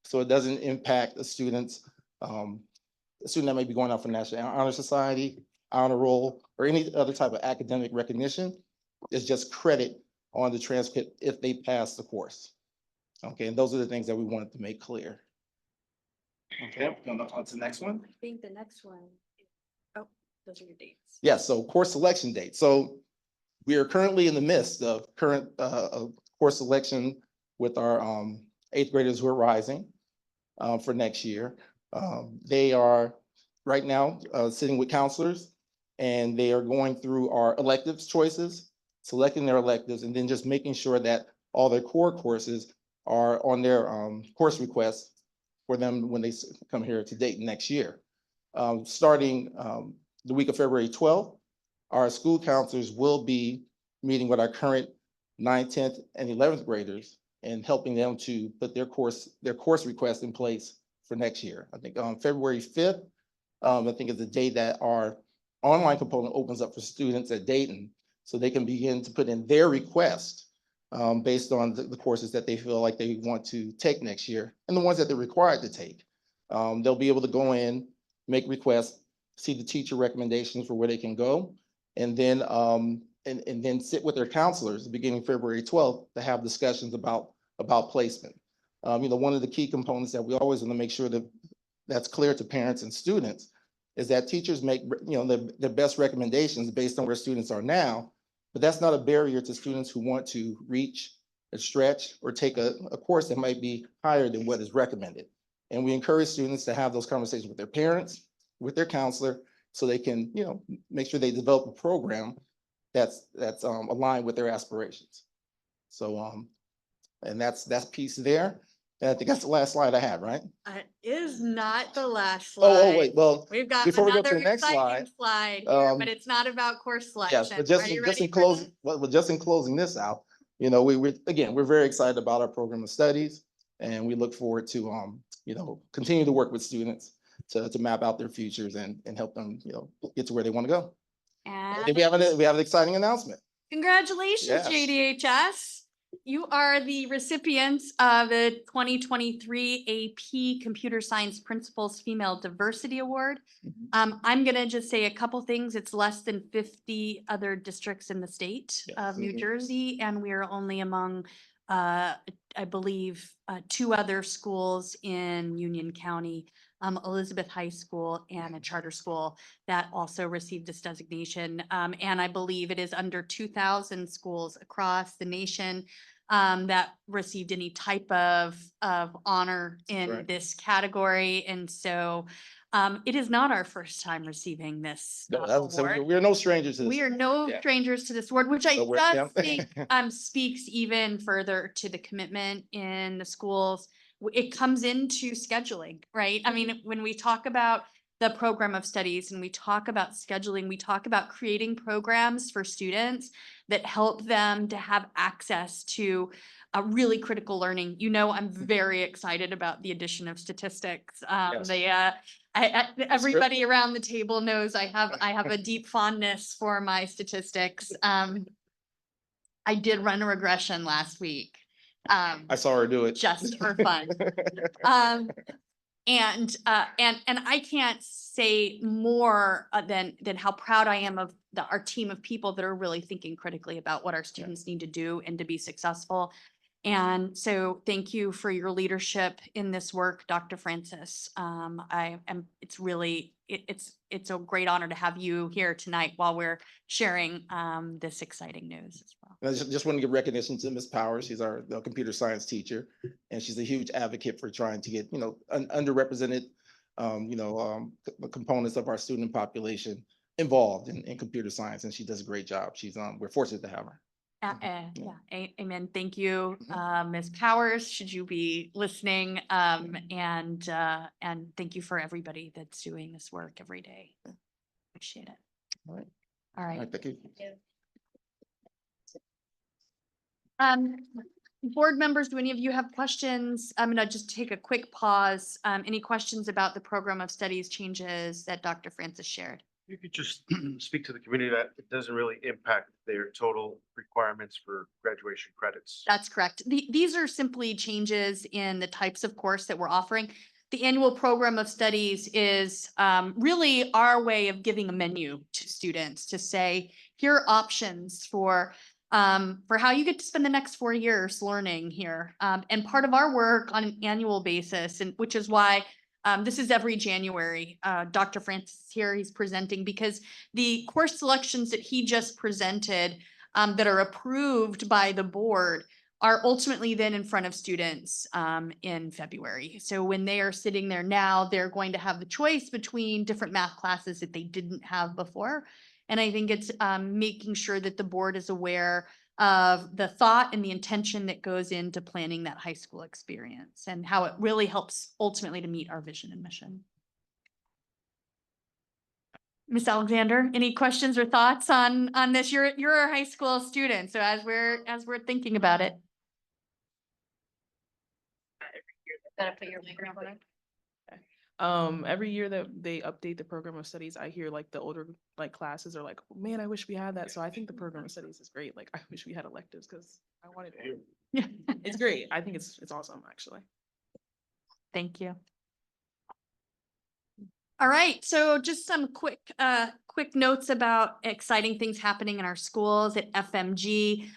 So it doesn't impact a student that may be going out for National Honor Society, honor roll, or any other type of academic recognition. It's just credit on the transcript if they pass the course. Okay, and those are the things that we wanted to make clear. Okay, on to the next one. I think the next one, oh, those are your dates. Yes, so course selection date. So we are currently in the midst of current course selection with our 8th graders who are rising for next year. They are right now sitting with counselors, and they are going through our electives choices, selecting their electives, and then just making sure that all their core courses are on their course requests for them when they come here to Dayton next year. Starting the week of February 12th, our school counselors will be meeting with our current 9th, 10th, and 11th graders and helping them to put their course request in place for next year. I think on February 5th, I think is the day that our online component opens up for students at Dayton, so they can begin to put in their request based on the courses that they feel like they want to take next year and the ones that they're required to take. They'll be able to go in, make requests, see the teacher recommendations for where they can go, and then then sit with their counselors beginning February 12th to have discussions about placement. One of the key components that we always want to make sure that that's clear to parents and students is that teachers make, the best recommendations based on where students are now, but that's not a barrier to students who want to reach or stretch or take a course that might be higher than what is recommended. And we encourage students to have those conversations with their parents, with their counselor, so they can, make sure they develop a program that's aligned with their aspirations. So, and that's piece there. And I think that's the last slide I have, right? Is not the last slide. Oh, wait, well, We've got before we go to another the next exciting slide here, but um, it's not about course yes, selection. but just, Are you just ready in for closing, this? well, just in closing this out, we're very excited about our program of studies. And we look forward to, continue to work with students to map out their futures and help them, get to where they want to go. And And we have an exciting announcement. congratulations, Yes. JDHS. You are the recipients of the 2023 AP Computer Science Principals Female Diversity Award. I'm gonna just say a couple things. It's less than 50 other districts in the state of New Mhm. Jersey, and we are only among, I believe, 2 other schools in Union County, Elizabeth High School and a charter school that also received this designation. And I believe it is under 2,000 schools across the nation that received any type of honor in Right. this category. And so it is not our first time receiving this No, I would say award. we're no strangers to this. We are no Yeah. strangers to this award, which I So we're- just yeah. think speaks even further to the commitment in the schools. It comes into scheduling, right? I mean, when we talk about the program of studies and we talk about scheduling, we talk about creating programs for students that help them to have access to a really critical learning. I'm very excited about the addition of statistics. Yes. Everybody around the table knows I have a deep fondness for my statistics. I did run a regression last week. I saw her do it. Just for fun. And I can't say more than how proud I am of our team of people that are really thinking critically about what our students need to do and to be successful. And so thank you for your leadership in this work, Dr. Francis. It's really, it's a great honor to have you here tonight while we're sharing this exciting news as well. I just want to give recognition to Ms. Powers. She's our computer science teacher, and she's a huge advocate for trying to get, underrepresented, components of our student population involved in computer science, and she does a great job. We're fortunate to have her. Amen. Thank you, Ms. Powers, should you be listening, and thank you for everybody that's doing this work every day. Appreciate it. All right. All All right. right, thank you. Board members, do any of you have questions? I'm gonna just take a quick pause. Any questions about the program of studies changes that Dr. Francis shared? You could just speak to the community that it doesn't really impact their total requirements for graduation credits. That's correct. These are simply changes in the types of course that we're offering. The annual program of studies is really our way of giving a menu to students to say, here are options for how you get to spend the next 4 years learning here. And part of our work on an annual basis, and which is why this is every January. Dr. Francis is here, he's presenting because the course selections that he just presented that are approved by the board are ultimately then in front of students in February. So when they are sitting there now, they're going to have the choice between different math classes that they didn't have before. And I think it's making sure that the board is aware of the thought and the intention that goes into planning that high school experience and how it really helps ultimately to meet our vision and mission. Ms. Alexander, any questions or thoughts on this? You're a high school student, so as we're thinking about it. Every year that they update the program of studies, I hear like the older classes are like, man, I wish we had that. So I think the program of studies is great. Like I wish we had electives because I wanted it. Yeah. It's great. I think it's awesome actually. Thank you. All right, so just some quick notes about exciting things happening in our schools at FMG.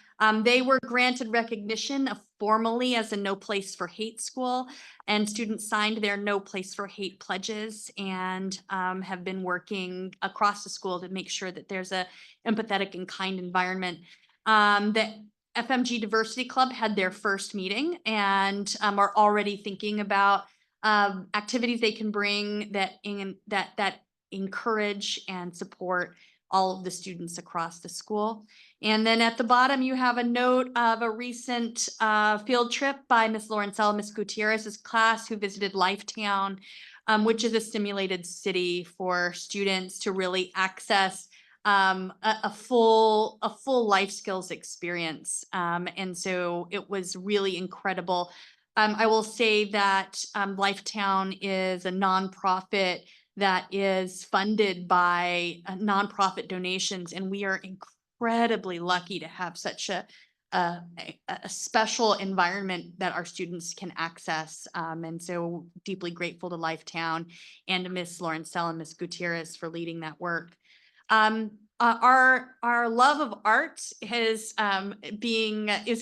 They were granted recognition formally as a No Place for Hate school, and students signed their No Place for Hate pledges and have been working across the school to make sure that there's a empathetic and kind environment. The FMG Diversity Club had their first meeting and are already thinking about activities they can bring that encourage and support all of the students across the school. And then at the bottom, you have a note of a recent field trip by Miss Lawrencella, Miss Gutierrez's class, who visited Lifetown, which is a simulated city for students to really access a full life skills experience. And so it was really incredible. I will say that Lifetown is a nonprofit that is funded by nonprofit donations, and we are incredibly lucky to have such a special environment that our students can access. And so deeply grateful to Lifetown and to Miss Lawrencella and Miss Gutierrez for leading that work. Our love of art is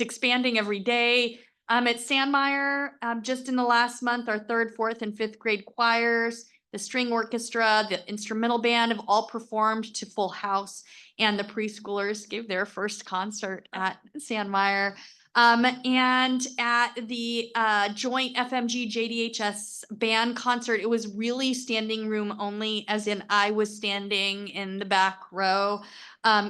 expanding every day. At Sandmeyer, just in the last month, our 3rd, 4th, and 5th grade choirs, the string orchestra, the instrumental band have all performed to full house, and the preschoolers gave their first concert at Sandmeyer. And at the joint FMG JDHS band concert, it was really standing room only, as in I was standing in the back row.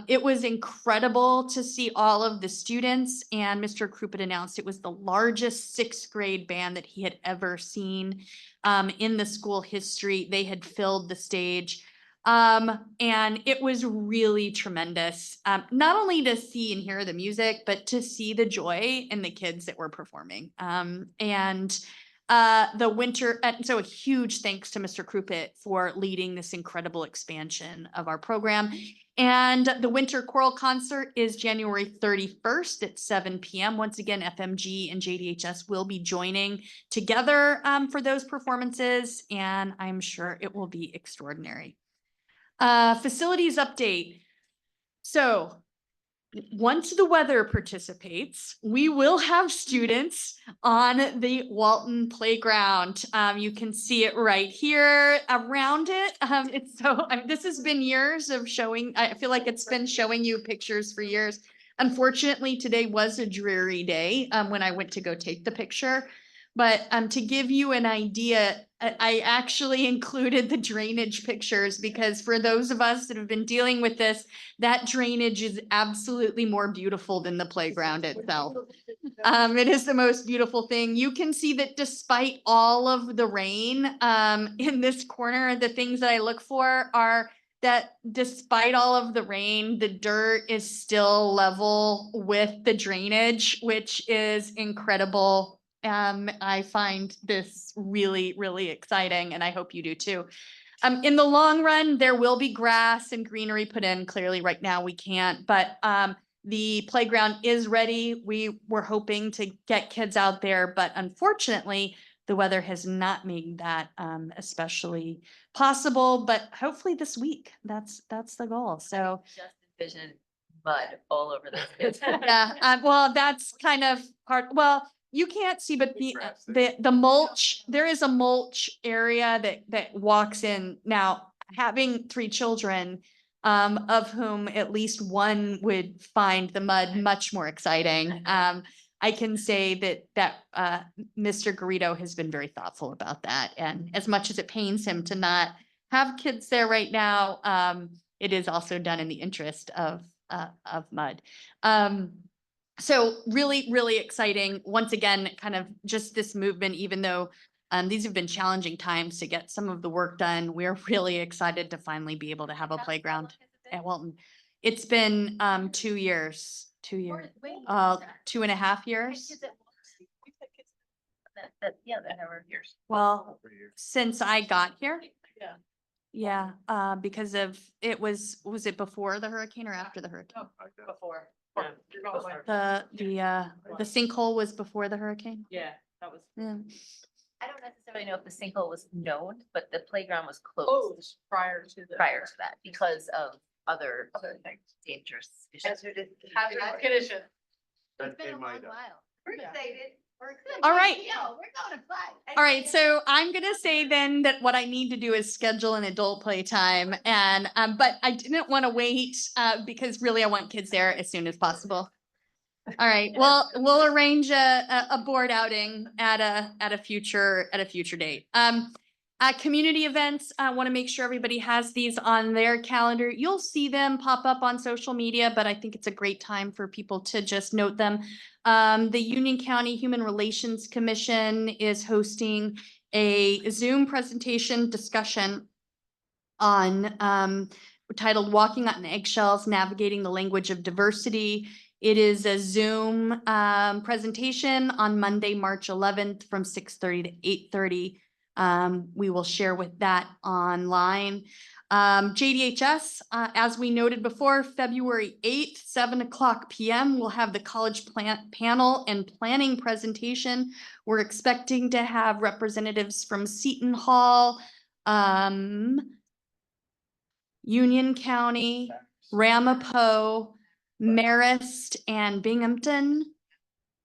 It was incredible to see all of the students, and Mr. Kruppet announced it was the largest 6th grade band that he had ever seen in the school history. They had filled the stage. And it was really tremendous, not only to see and hear the music, but to see the joy in the kids that were performing. The winter, so a huge thanks to Mr. Kruppet for leading this incredible expansion of our program. And the winter choral concert is January 31st at 7 p.m. Once again, FMG and JDHS will be joining together for those performances, and I'm sure it will be extraordinary. Facilities update. So once the weather participates, we will have students on the Walton playground. You can see it right here around it. This has been years of showing. I feel like it's been showing you pictures for years. Unfortunately, today was a dreary day when I went to go take the picture. But to give you an idea, I actually included the drainage pictures because for those of us that have been dealing with this, that drainage is absolutely more beautiful than the playground itself. It is the most beautiful thing. You can see that despite all of the rain in this corner, the things that I look for are that despite all of the rain, the dirt is still level with the drainage, which is incredible. I find this really, really exciting, and I hope you do too. In the long run, there will be grass and greenery put in. Clearly, right now we can't, but the playground is ready. We were hoping to get kids out there, but unfortunately, the weather has not made that especially possible. But hopefully this week, that's the goal. So Just envision mud all over this. yeah, well, that's kind of part. Well, you can't see, but the mulch, there is a mulch area that walks in. Now, having 3 children, of whom at least one would find the mud much more exciting. I can say that Mr. Garrido has been very thoughtful about that. And as much as it pains him to not have kids there right now, it is also done in the interest of mud. So really, really exciting. Once again, kind of just this movement, even though these have been challenging times to get some of the work done, we're really excited to finally be able to have a playground at Walton. It's been 2 years, 2.5 years. Yeah, that number of years. Well, since I got here. Yeah. Yeah, because of, was it before the hurricane or after the hurricane? Before. The sinkhole was before the hurricane? Yeah, that was. Yeah. I don't necessarily know if the sinkhole was known, but the playground was closed Closed prior to the. prior to that because of other dangerous issues. Hazardous condition. We're excited. We're excited. All right. We're going to play. All right, so I'm gonna say then that what I need to do is schedule an adult playtime and, but I didn't want to wait, because really I want kids there as soon as possible. All right, well, we'll arrange a board outing at a future date. Community events, I want to make sure everybody has these on their calendar. You'll see them pop up on social media, but I think it's a great time for people to just note them. The Union County Human Relations Commission is hosting a Zoom presentation discussion on titled Walking on Eggshells, Navigating the Language of Diversity. It is a Zoom presentation on Monday, March 11th from 6:30 to 8:30. We will share with that online. JDHS, as we noted before, February 8th, 7:00 PM, we'll have the college panel and planning presentation. We're expecting to have representatives from Seton Hall, Union County, Ramapo, Marist, and Binghamton,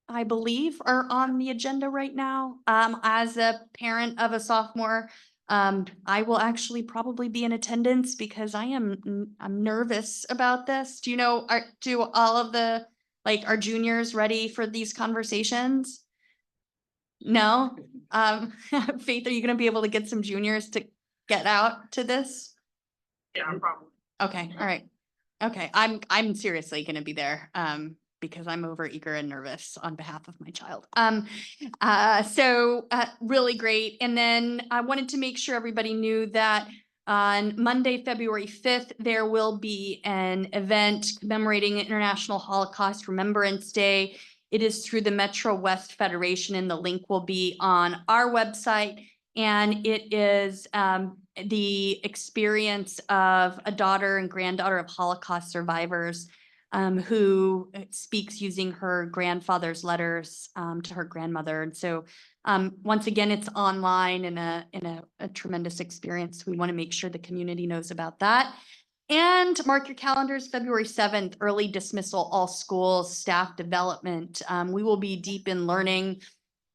I believe, are on the agenda right now. As a parent of a sophomore, I will actually probably be in attendance because I'm nervous about this. Do you know, do all of the, are juniors ready for these conversations? No? Faith, are you gonna be able to get some juniors to get out to this? Yeah, probably. Okay, all right. Okay, I'm seriously gonna be there, because I'm over eager and nervous on behalf of my child. So really great. And then I wanted to make sure everybody knew that on Monday, February 5th, there will be an event commemorating International Holocaust Remembrance Day. It is through the Metro West Federation, and the link will be on our website. And it is the experience of a daughter and granddaughter of Holocaust survivors who speaks using her grandfather's letters to her grandmother. And so once again, it's online and a tremendous experience. We want to make sure the community knows about that. And mark your calendars, February 7th, early dismissal, all schools, staff development. We will be deep in learning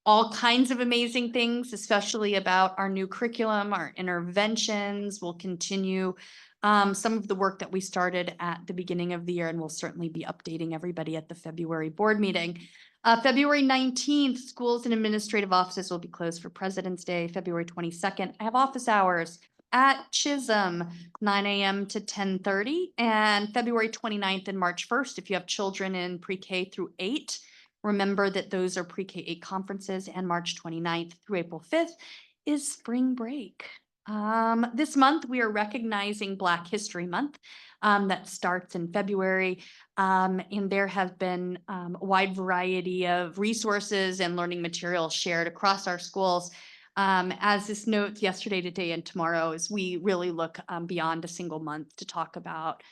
all kinds of amazing things, especially about our new curriculum, our interventions. We'll continue some of the work that we started at the beginning of the year, and we'll certainly be updating everybody at the February board meeting. February 19th, schools and administrative offices will be closed for President's Day. February 22nd, I have office hours at Chisholm, 9 a.m. to 10:30. And February 29th and March 1st, if you have children in pre-K through 8, remember that those are pre-K 8 conferences, and March 29th through April 5th is spring break. This month, we are recognizing Black History Month that starts in February. And there have been a wide variety of resources and learning materials shared across our schools. As this notes, yesterday, today, and tomorrow, as we really look beyond a single month to talk about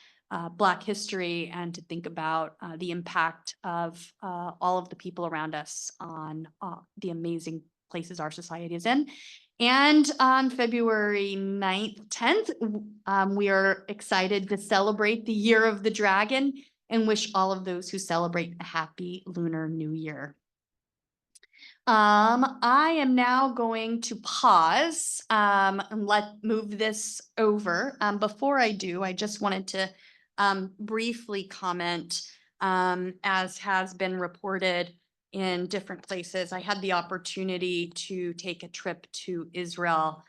Black history and to think about the impact of all of the people around us on the amazing places our society is in. And on February 9th, 10th, we are excited to celebrate the Year of the Dragon and wish all of those who celebrate a happy Lunar New Year. I am now going to pause and move this over. Before I do, I just wanted to briefly comment, as has been reported in different places. I had the opportunity to take a trip to Israel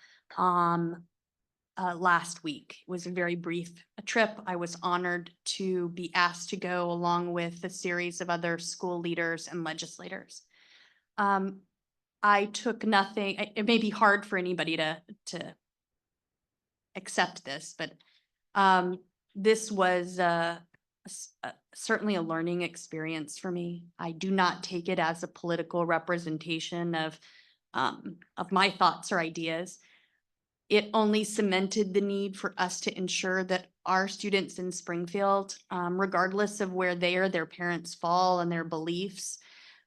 last week. It was a very brief trip. I was honored to be asked to go along with a series of other school leaders and legislators. I took nothing. It may be hard for anybody to accept this, but this was certainly a learning experience for me. I do not take it as a political representation of my thoughts or ideas. It only cemented the need for us to ensure that our students in Springfield, regardless of where their parents fall and their beliefs,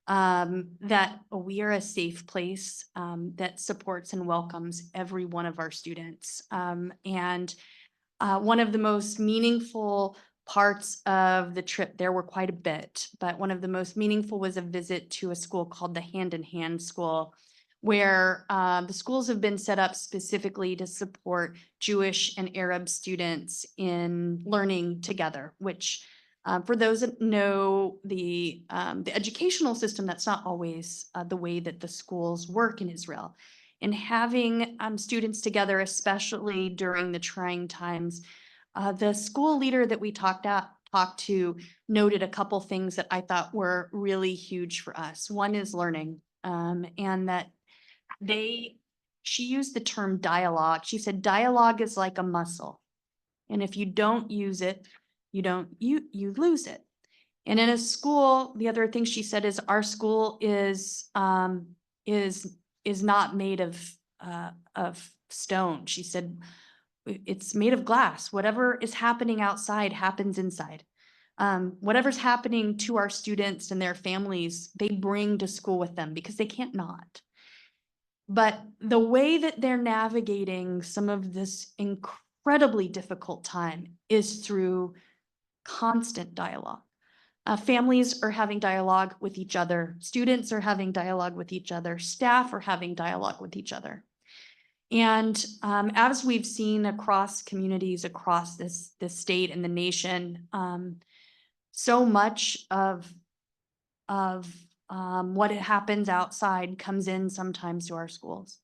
that we are a safe place that supports and welcomes every one of our students. And one of the most meaningful parts of the trip. There were quite a bit, but one of the most meaningful was a visit to a school called the Hand in Hand School, where the schools have been set up specifically to support Jewish and Arab students in learning together, which for those that know the educational system, that's not always the way that the schools work in Israel. And having students together, especially during the trying times, the school leader that we talked to noted a couple things that I thought were really huge for us. One is learning, and that she used the term dialogue. She said, dialogue is like a muscle. And if you don't use it, you lose it. And in a school, the other thing she said is our school is not made of stone. She said, it's made of glass. Whatever is happening outside happens inside. Whatever's happening to our students and their families, they bring to school with them because they can't not. But the way that they're navigating some of this incredibly difficult time is through constant dialogue. Families are having dialogue with each other. Students are having dialogue with each other. Staff are having dialogue with each other. And as we've seen across communities, across this state and the nation, so much of what happens outside comes in sometimes to our schools.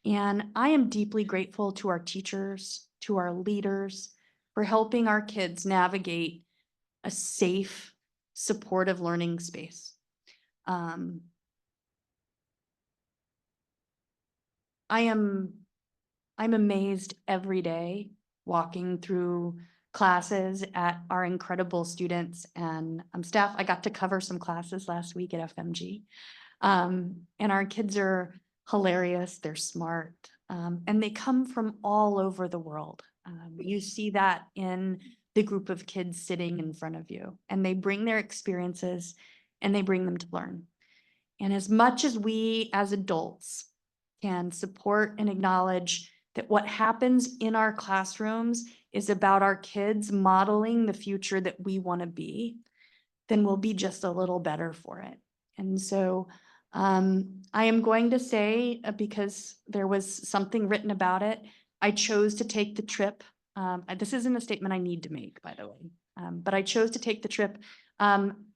And I am deeply grateful to our teachers, to our leaders, for helping our kids navigate a safe, supportive learning space. I'm amazed every day walking through classes at our incredible students and staff. I got to cover some classes last week at FMG. And our kids are hilarious, they're smart, and they come from all over the world. You see that in the group of kids sitting in front of you, and they bring their experiences and they bring them to learn. And as much as we as adults can support and acknowledge that what happens in our classrooms is about our kids modeling the future that we want to be, then we'll be just a little better for it. And so I am going to say, because there was something written about it, I chose to take the trip. This isn't a statement I need to make, by the way, but I chose to take the trip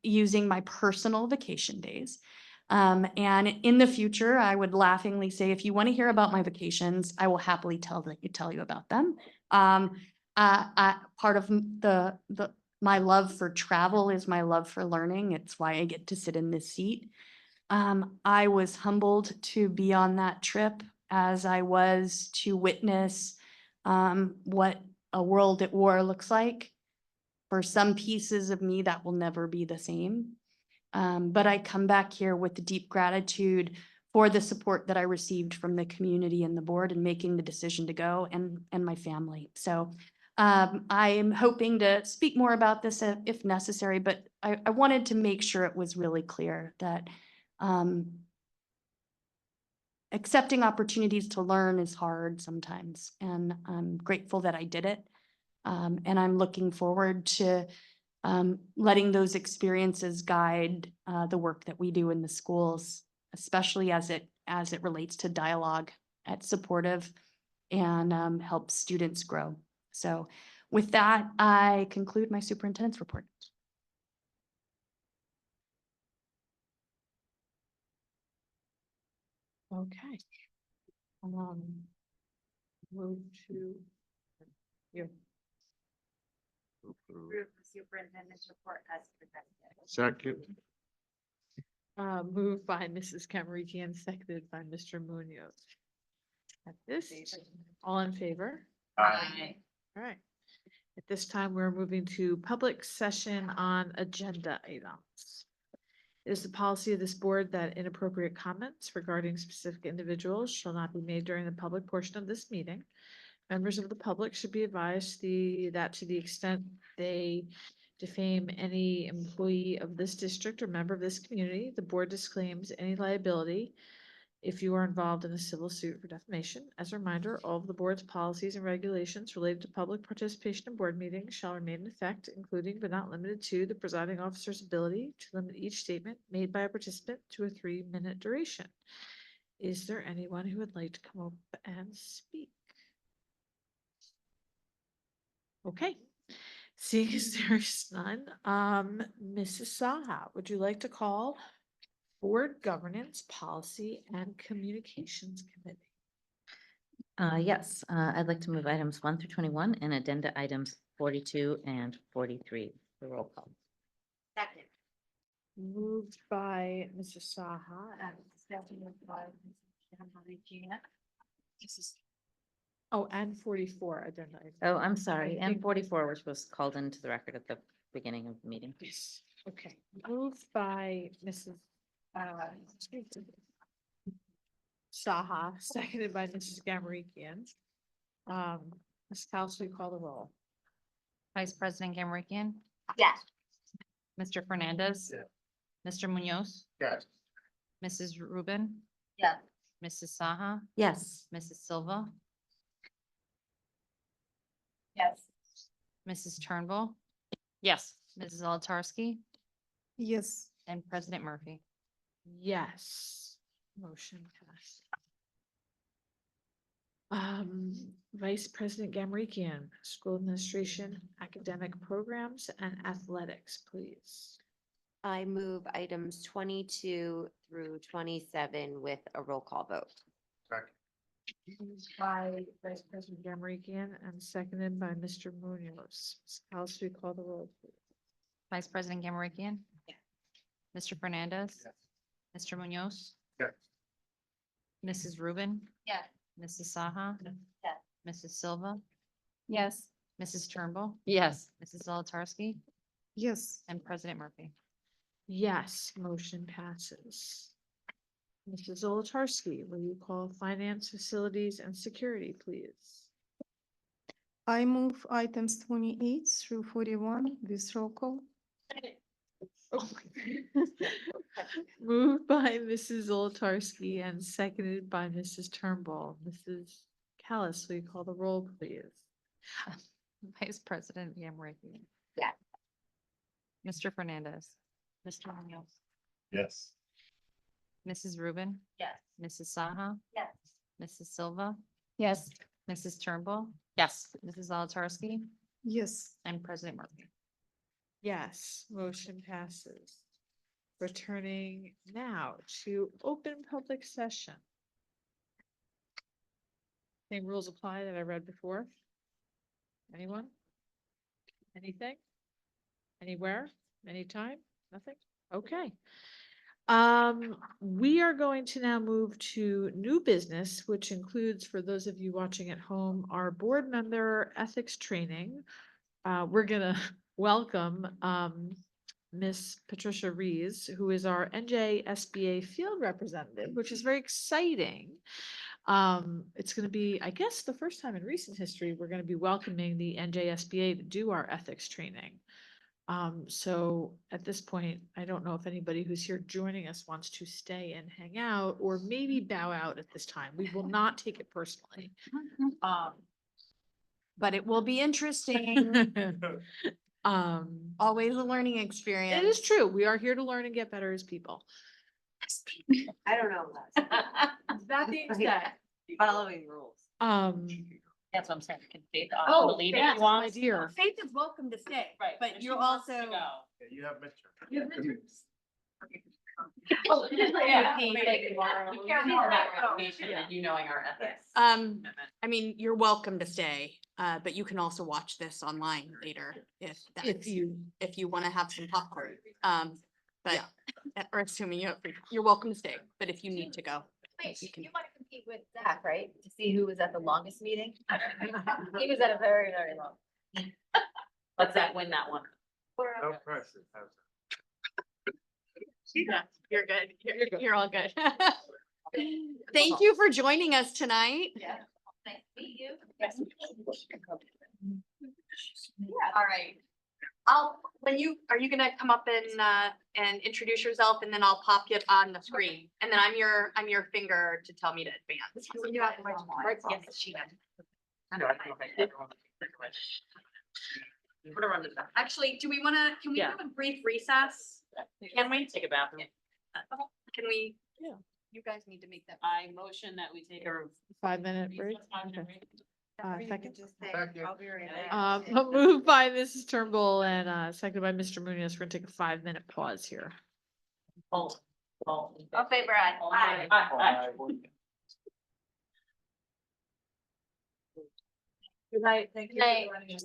using my personal vacation days. And in the future, I would laughingly say, if you want to hear about my vacations, I will happily tell you about them. Part of my love for travel is my love for learning. It's why I get to sit in this seat. I was humbled to be on that trip, as I was to witness what a world at war looks like. For some pieces of me, that will never be the same. But I come back here with deep gratitude for the support that I received from the community and the board in making the decision to go, and my family. So I'm hoping to speak more about this if necessary, but I wanted to make sure it was really clear that accepting opportunities to learn is hard sometimes, and I'm grateful that I did it. And I'm looking forward to letting those experiences guide the work that we do in the schools, especially as it relates to dialogue at supportive and helps students grow. So with that, I conclude my superintendent's report. Okay. Move to you. Approve the superintendent's report as presented. Second. Moved by Mrs. Cameriti and seconded by Mr. Munoz. At this, all in favor? Aye. All right. At this time, we're moving to public session on agenda items. It is the policy of this board that inappropriate comments regarding specific individuals shall not be made during the public portion of this meeting. Members of the public should be advised that to the extent they defame any employee of this district or member of this community, the board disclaims any liability if you are involved in a civil suit for defamation. As a reminder, all of the board's policies and regulations related to public participation in board meetings shall remain in effect, including but not limited to the presiding officer's ability to limit each statement made by a participant to a 3-minute duration. Is there anyone who would like to come up and speak? Okay, seeing as there is none, Mrs. Saha, would you like to call Board Governance, Policy, and Communications Committee? Yes, I'd like to move items 1 through 21 and addenda items 42 and 43 for roll call. Second. Moved by Mrs. Saha and seconded by Mrs. Gamma. Oh, and 44 addenda. items. Oh, I'm sorry, I and think- 44, which was called into the record at the beginning of the meeting. Yes, okay. Moved by Mrs. Saha, seconded by Mrs. Gamarikian. Ms. Kelsey, call the roll. Vice President Gamrikian, Yes. Mr. Fernandez. Yeah. Mr. Munoz, Yes. Mrs. Rubin, Yes. Mrs. Saha, Yes. Mrs. Silva, Yes. Mrs. Turnbull, Yes. Mrs. Altarsky, Yes. and President Murphy. Yes, motion passed. Vice President Gamrikian, School Administration, Academic Programs, and Athletics, please. I move items 22 through 27 with a roll call vote. Second. Moved by Vice President Gamrikian and seconded by Mr. Munoz. Ms. Kelsey, call the roll, please. Vice President Gamrikian. Mr. Fernandez. Mr. Munoz. Yes. Mrs. Rubin, Yes. Mrs. Saha. Yes. Mrs. Silva, Yes. Mrs. Turnbull, Yes. Mrs. Altarsky, Yes. and President Murphy. Yes, motion passes. Mrs. Zolotarsky, will you call Finance, Facilities, and Security, please? I move items 28 through 41 with roll call. Moved by Mrs. Zolotarsky and seconded by Mrs. Turnbull. Mrs. Callis, will you call the roll, please? Vice President Gamrikian. Yes. Mr. Fernandez, Mr. Munoz, Yes. Mrs. Rubin, Yes. Mrs. Saha, Yes. Mrs. Silva, Yes. Mrs. Turnbull, Yes. Mrs. Altarsky, Yes. and President Murphy. Yes, motion passes. Returning now to open public session. Same rules apply that I read before? Anyone? Anything? Anywhere? Anytime? Nothing? Okay. We are going to now move to new business, which includes, for those of you watching at home, our board member ethics training. We're gonna welcome, Miss Patricia Rees, who is our NJSBA field representative, which is very exciting. It's gonna be, I guess, the first time in recent history, we're gonna be welcoming the NJSBA to do our ethics training. So at this point, I don't know if anybody who's here joining us wants to stay and hang out or maybe bow out at this time. We will not take it personally. But it will be interesting. Always a learning experience. It is true. We are here to learn and get better as people. I don't know. That being said, Following rules. That's what I'm saying. Can Faith Oh, also lead if yes, you want? my dear. Faith is welcome to stay, Right. but if you're she wants also. to go. You have midterm. Oh, yeah. You care more about reputation than you knowing our ethics. I mean, you're welcome to stay, but you can also watch this online later if If you, if you want to have some popcorn. But, or assuming you're welcome to stay, but if you need to go. Wait, you want to compete with Zach, right? To see who was at the longest meeting? He was at a very, very long. Let Zach win that one. No pressure. How's Yeah, you're good. You're all good. Thank you for joining us tonight. Yeah. Nice to meet you. Yeah, all right. are you gonna come up and introduce yourself and then I'll pop you on the screen? And then I'm your finger to tell me to advance. You have to write one. Yes, she did. Actually, do we wanna, can we Yeah. have a brief recess? Can we? Take a bathroom. Can we? Yeah. You guys need to make that. I motion that we take a 5-minute break. Five-minute Okay. Or you Second. could just say, I'll be right back. Moved by Mrs. Turnbull and seconded by Mr. Munoz. We're gonna take a 5-minute pause here. All favor aye. Aye. Good night. Thank you. Night. for joining us.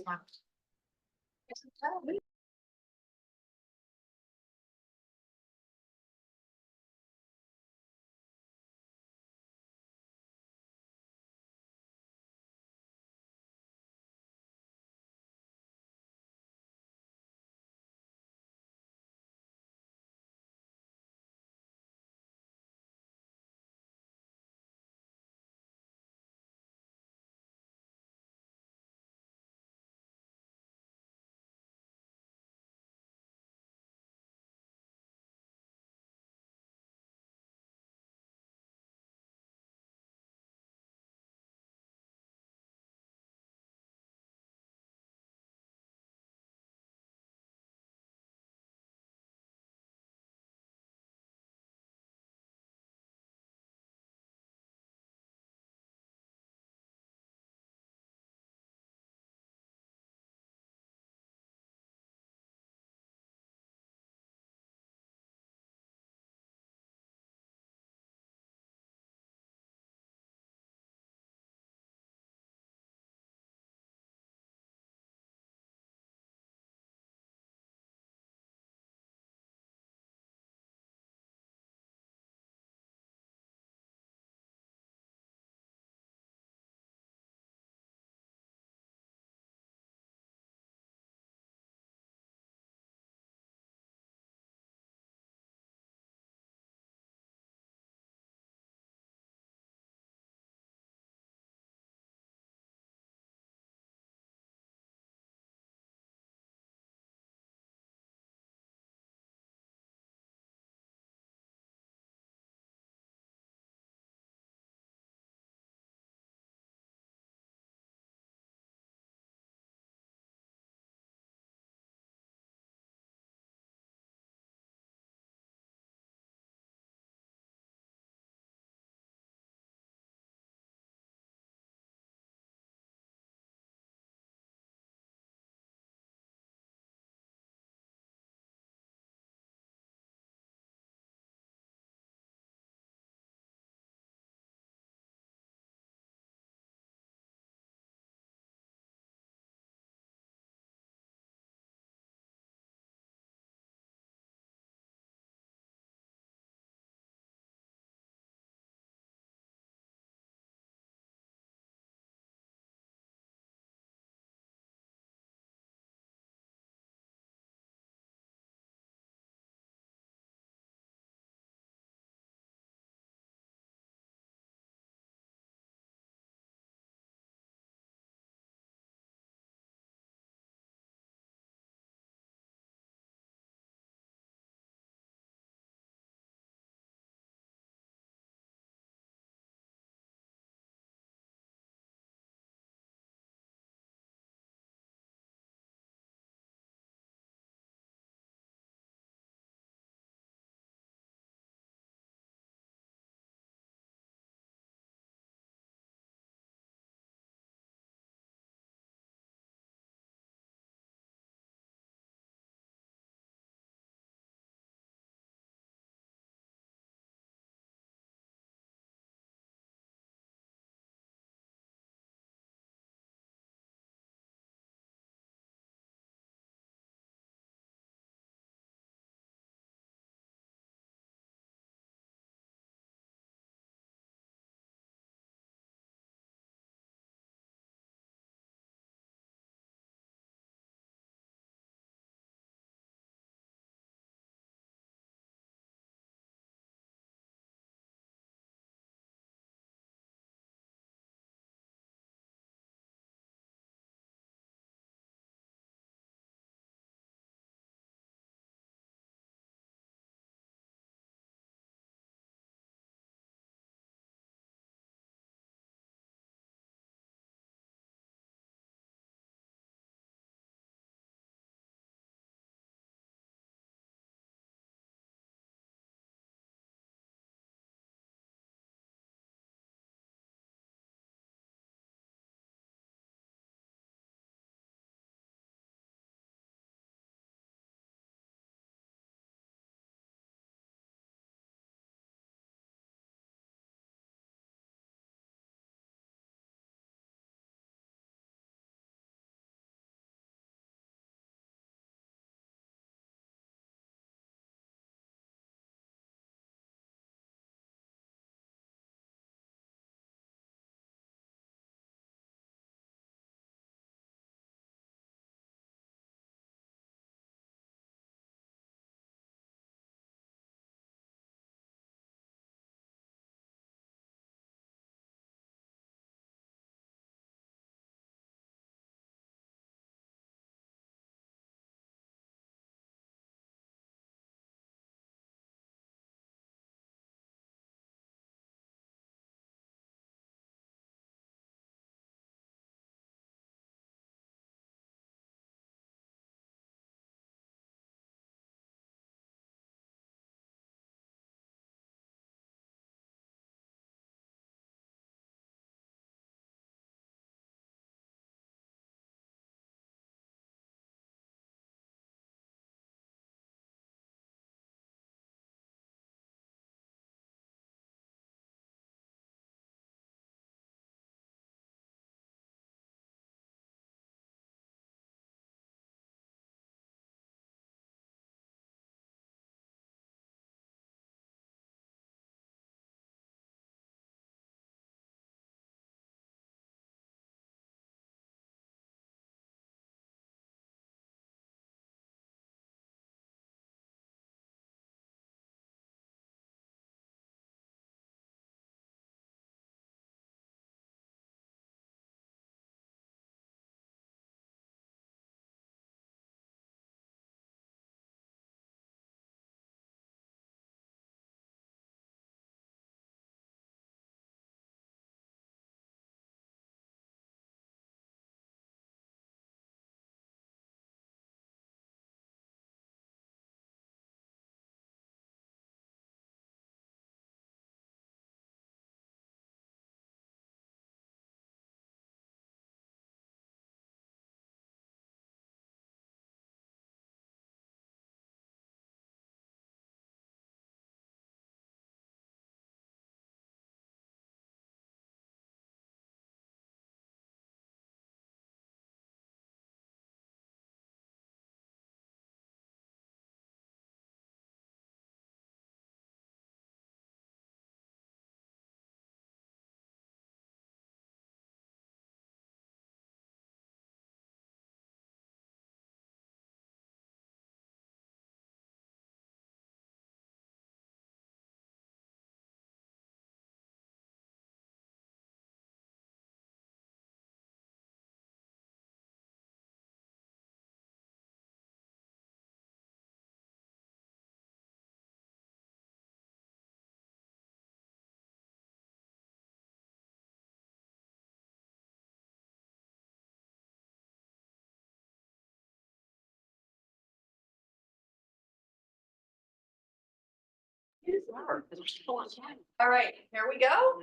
All right, here we go.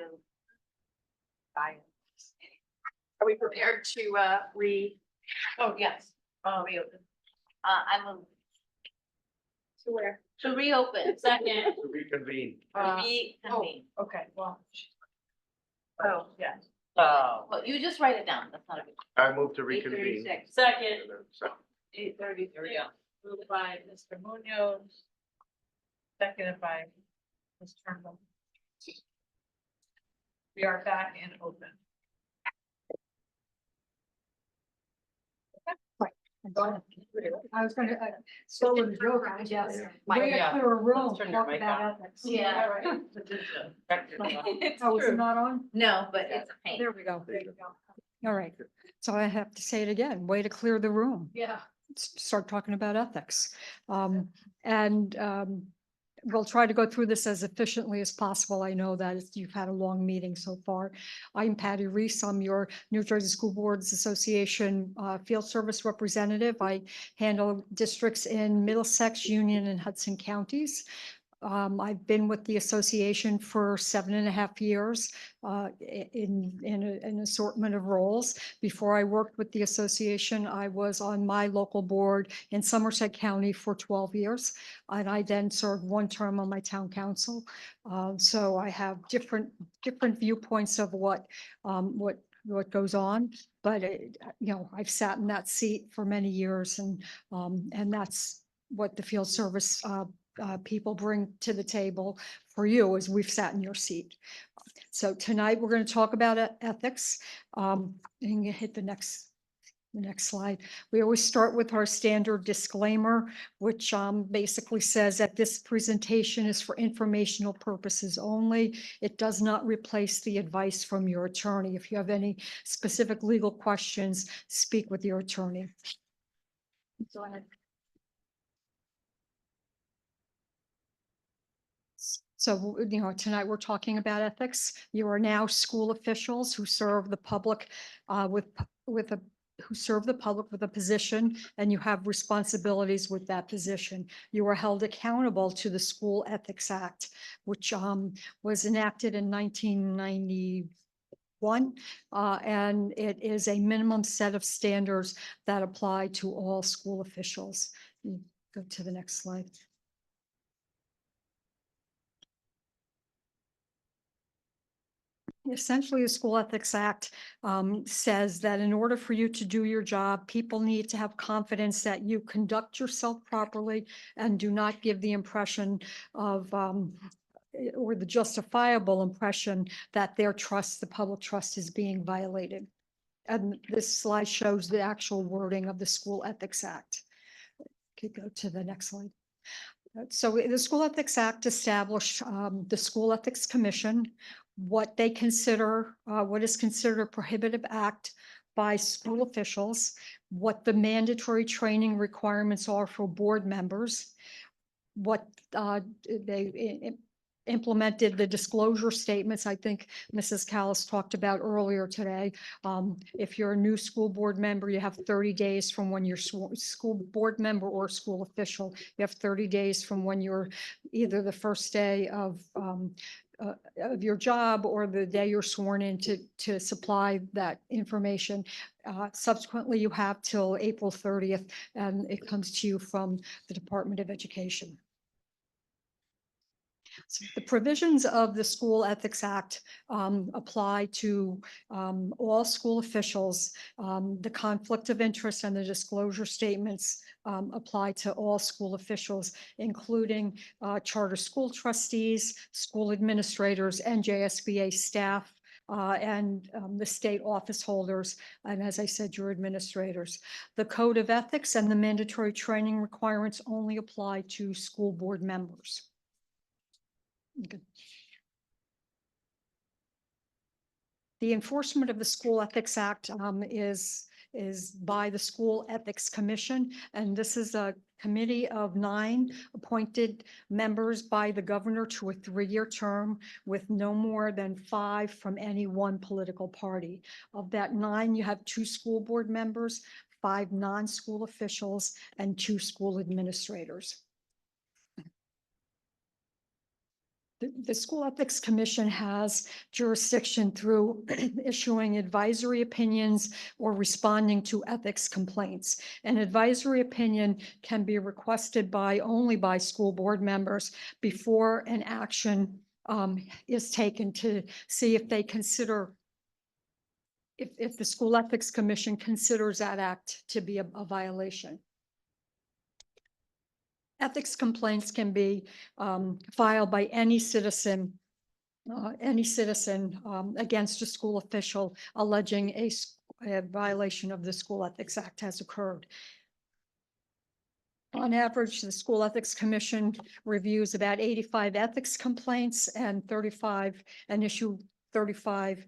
Are we prepared to Oh, yes. Reopen. I move. To where? To reopen, second. To reconvene. Reconvene. okay, well. Oh, yeah. Oh. Well, you just write it down. That's not a big. I move to reconvene. 8:36. Second. 8:33. Moved by Mr. Munoz. Seconded by Ms. Turnbull. We are back and open. I was gonna, so with a joke, I guess. Way to Yeah. clear a room, Turn your talk mic about on. ethics. Yeah. Oh, is it not on? No, but it's a pain. There we go. All right, so I have to say it again, way to clear the room. Yeah. Start talking about ethics. And we'll try to go through this as efficiently as possible. I know that you've had a long meeting so far. I'm Patty Reese. I'm your New Jersey School Boards Association Field Service Representative. I handle districts in Middlesex, Union, and Hudson counties. I've been with the association for 7.5 years in an assortment of roles. Before I worked with the association, I was on my local board in Somerset County for 12 years. And I then served one term on my town council. So I have different viewpoints of what goes on. But I've sat in that seat for many years, and that's what the field service people bring to the table for you as we've sat in your seat. So tonight, we're going to talk about ethics. And you hit the next slide. We always start with our standard disclaimer, which basically says that this presentation is for informational purposes only. It does not replace the advice from your attorney. If you have any specific legal questions, speak with your attorney. Go ahead. So, tonight we're talking about ethics. You are now school officials who serve the public with a position, and you have responsibilities with that position. You are held accountable to the School Ethics Act, which was enacted in 1991. And it is a minimum set of standards that apply to all school officials. Go to the next slide. Essentially, the School Ethics Act says that in order for you to do your job, people need to have confidence that you conduct yourself properly and do not give the impression of or the justifiable impression that their trust, the public trust, is being violated. And this slide shows the actual wording of the School Ethics Act. Okay, go to the next slide. So the School Ethics Act established the School Ethics Commission, what they consider, what is considered a prohibitive act by school officials, what the mandatory training requirements are for board members, what they implemented the disclosure statements. I think Mrs. Callis talked about earlier today. If you're a new school board member, you have 30 days from when you're school board member or school official. You have 30 days from when you're either the first day of your job or the day you're sworn in to supply that information. Subsequently, you have till April 30th, and it comes to you from the Department of Education. So the provisions of the School Ethics Act apply to all school officials. The conflict of interest and the disclosure statements apply to all school officials, including charter school trustees, school administrators, and JSBA staff, and the state office holders, and as I said, your administrators. The Code of Ethics and the mandatory training requirements only apply to school board members. Okay. The enforcement of the School Ethics Act is by the School Ethics Commission, and this is a committee of 9 appointed members by the governor to a 3-year term with no more than 5 from any one political party. Of that 9, you have 2 school board members, 5 non-school officials, and 2 school administrators. The School Ethics Commission has jurisdiction through issuing advisory opinions or responding to ethics complaints. An advisory opinion can be requested only by school board members before an action is taken to see if they consider, if the School Ethics Commission considers that act to be a violation. Ethics complaints can be filed by any citizen against a school official alleging a violation of the School Ethics Act has occurred. On average, the School Ethics Commission reviews about 85 ethics complaints and issue 35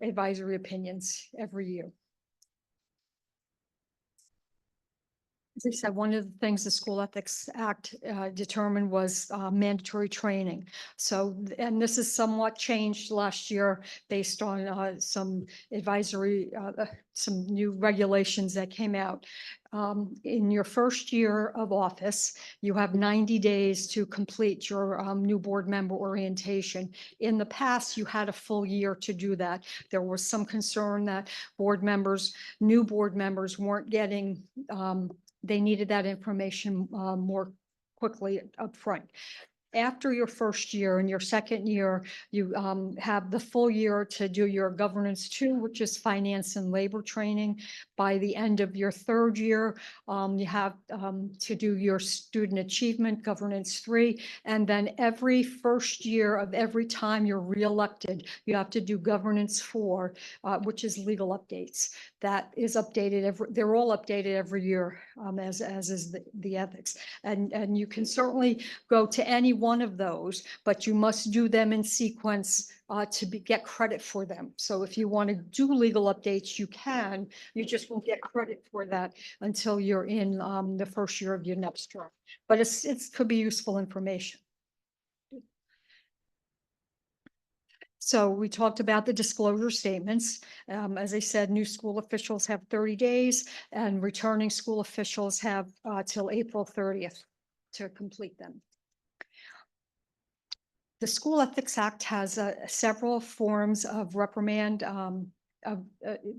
advisory opinions every year. As I said, one of the things the School Ethics Act determined was mandatory training. So, and this is somewhat changed last year based on some advisory, some new regulations that came out. In your first year of office, you have 90 days to complete your new board member orientation. In the past, you had a full year to do that. There was some concern that new board members weren't getting, they needed that information more quickly up front. After your first year and your second year, you have the full year to do your governance 2, which is finance and labor training. By the end of your third year, you have to do your student achievement governance 3. And then every first year of every time you're reelected, you have to do governance 4, which is legal updates. That is updated they're all updated every year, as is the ethics. And you can certainly go to any one of those, but you must do them in sequence to get credit for them. So if you want to do legal updates, you can, you just won't get credit for that until you're in the first year of your next term. But it could be useful information. So we talked about the disclosure statements. As I said, new school officials have 30 days and returning school officials have till April 30th to complete them. The School Ethics Act has several forms of reprimand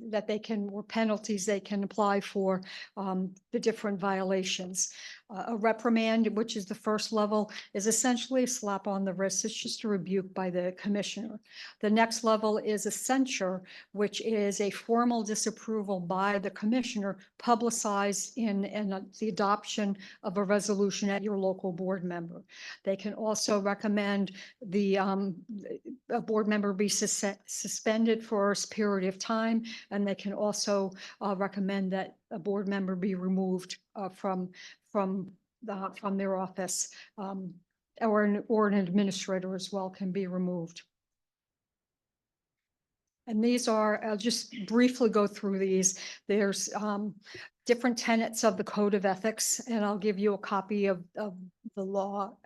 that they can, or penalties they can apply for the different violations. A reprimand, which is the first level, is essentially a slap on the wrist. It's just a rebuke by the commissioner. The next level is a censure, which is a formal disapproval by the commissioner publicized in the adoption of a resolution at your local board member. They can also recommend a board member be suspended for a period of time, and they can also recommend that a board member be removed from their office, or an administrator as well can be removed. And these are, I'll just briefly go through these. There's different tenets of the Code of Ethics, and I'll give you a copy of the law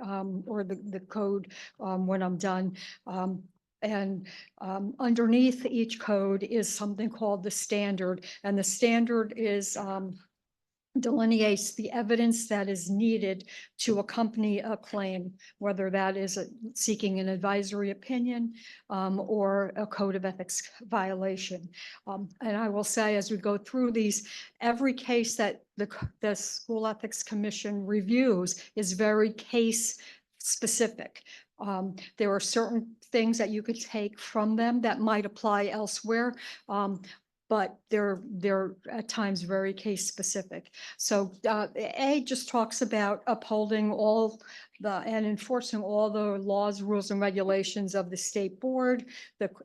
or the code when I'm done. And underneath each code is something called the standard, and the standard is delineates the evidence that is needed to accompany a claim, whether that is seeking an advisory opinion or a code of ethics violation. And I will say, as we go through these, every case that the School Ethics Commission reviews is very case specific. There are certain things that you could take from them that might apply elsewhere. But they're at times very case specific. So A just talks about upholding and enforcing all the laws, rules, and regulations of the state board,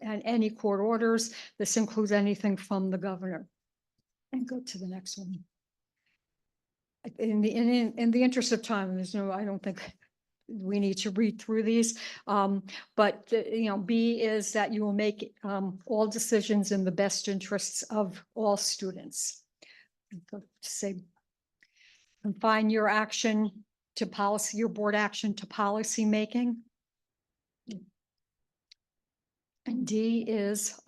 and any court orders. This includes anything from the governor. And go to the next one. In the interest of time, I don't think we need to read through these. But B is that you will make all decisions in the best interests of all students. Say, confine your action to policy, your board action to policy making. And D is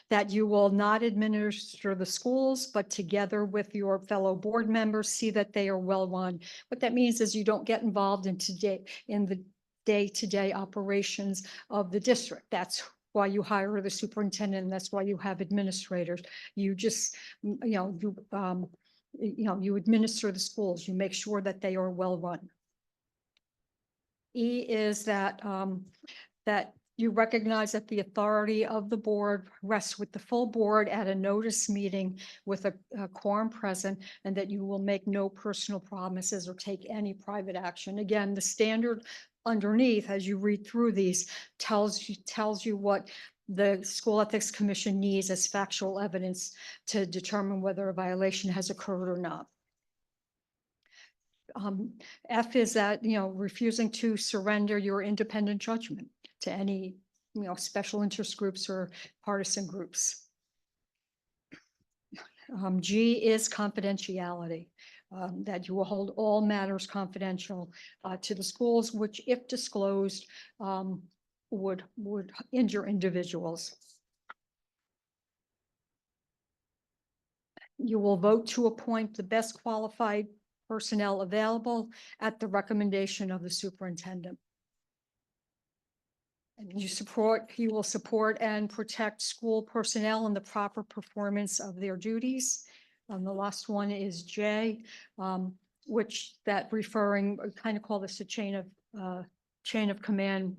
that you will not administer the schools, but together with your fellow board members, see that they are well run. What that means is you don't get involved in the day-to-day operations of the district. That's why you hire the superintendent, and that's why you have administrators. You just, you administer the schools, you make sure that they are well-run. E is that, that you recognize that the authority of the board rests with the full board at a notice meeting with a quorum present, and that you will make no personal promises or take any private action. Again, the standard underneath, as you read through these, tells you what the School Ethics Commission needs as factual evidence to determine whether a violation has occurred or not. F is that, refusing to surrender your independent judgment to any, special interest groups or partisan groups. G is confidentiality, that you will hold all matters confidential to the schools, which if disclosed, would injure individuals. You will vote to appoint the best qualified personnel available at the recommendation of the superintendent. And you will support and protect school personnel in the proper performance of their duties. The last one is J, which that referring, kind of call this a chain of command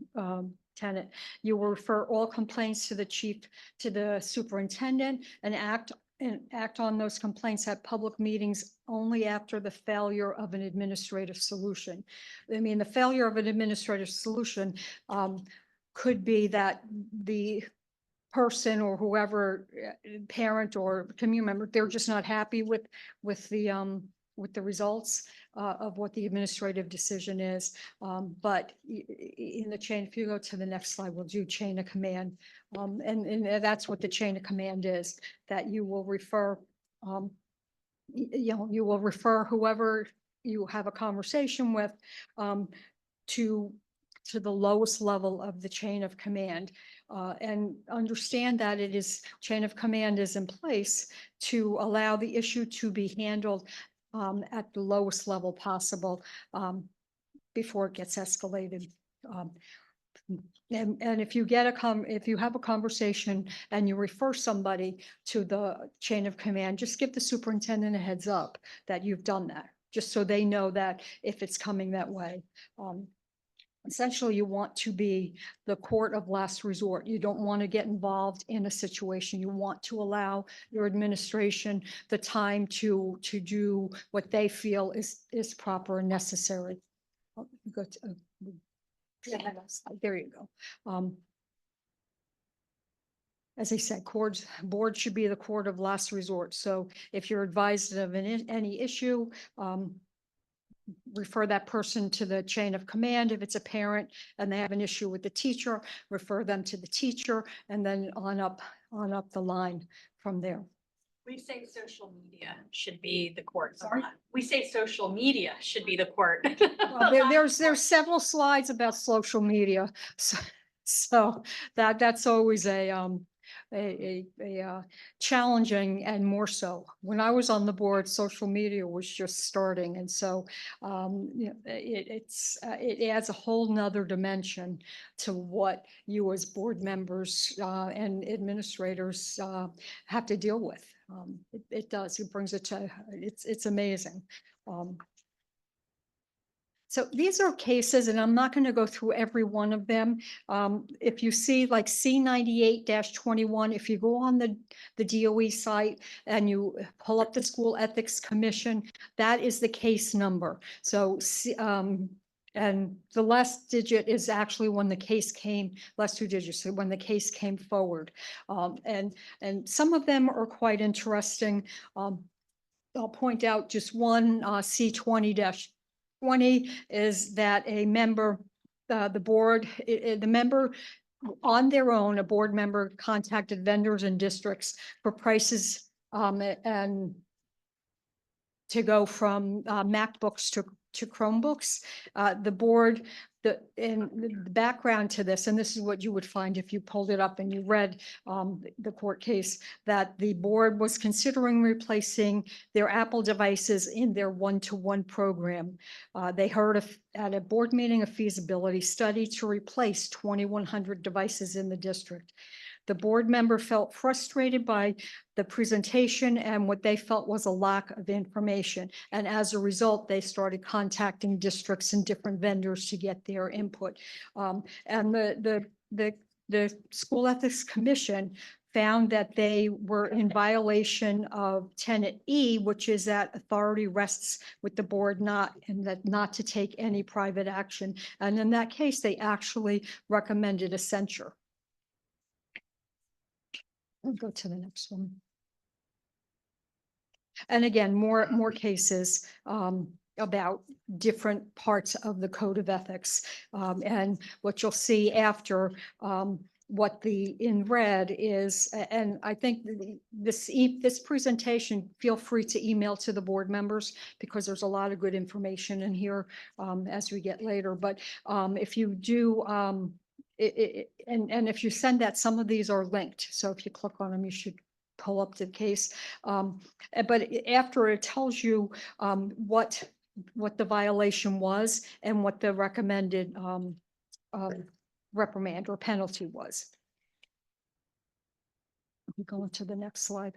tenet. You will refer all complaints to the chief, to the superintendent, and act on those complaints at public meetings only after the failure of an administrative solution. I mean, the failure of an administrative solution could be that the person or whoever, parent or community member, they're just not happy with the results of what the administrative decision is. But in the chain, if you go to the next slide, we'll do chain of command. And that's what the chain of command is, that you will refer, you will refer whoever you have a conversation with to the lowest level of the chain of command. And understand that chain of command is in place to allow the issue to be handled at the lowest level possible before it gets escalated. And if you if you have a conversation and you refer somebody to the chain of command, just give the superintendent a heads up that you've done that, just so they know that if it's coming that way. Essentially, you want to be the court of last resort. You don't want to get involved in a situation. You want to allow your administration the time to do what they feel is proper and necessary. There you go. As I said, board should be the court of last resort. So if you're advised of any issue, refer that person to the chain of command. If it's a parent and they have an issue with the teacher, refer them to the teacher, and then on up the line from there. We say social media should be the court. Sorry? We say social media should be the court. Well, there's several slides about social media, so that's always a challenging, and more so when I was on the board, social media was just starting, and so it adds a whole nother dimension to what you as board members and administrators have to deal with. It does. It brings it to it's amazing. So these are cases, and I'm not going to go through every one of them. If you see like C98-21, if you go on the DOE site and you pull up the School Ethics Commission, that is the case number. So, and the last digit is actually when the case came, last two digits, so when the case came forward. And some of them are quite interesting. I'll point out just one, C20-20 is that a member, the board, the member on their own, a board member contacted vendors and districts for prices and to go from MacBooks to Chromebooks. The board the background to this, and this is what you would find if you pulled it up and you read the court case, that the board was considering replacing their Apple devices in their one-to-one program. They heard at a board meeting a feasibility study to replace 2,100 devices in the district. The board member felt frustrated by the presentation and what they felt was a lack of information. And as a result, they started contacting districts and different vendors to get their input. And the School Ethics Commission found that they were in violation of tenet E, which is that authority rests with the board, not to take any private action. And in that case, they actually recommended a censure. We'll go to the next one. And again, more cases about different parts of the Code of Ethics. And what you'll see after what the in red is, and I think this presentation, feel free to email to the board members because there's a lot of good information in here as we get later. But if you do, and if you send that, some of these are linked. So if you click on them, you should pull up the case. But after it tells you what the violation was and what the recommended reprimand or penalty was. We go to the next slide.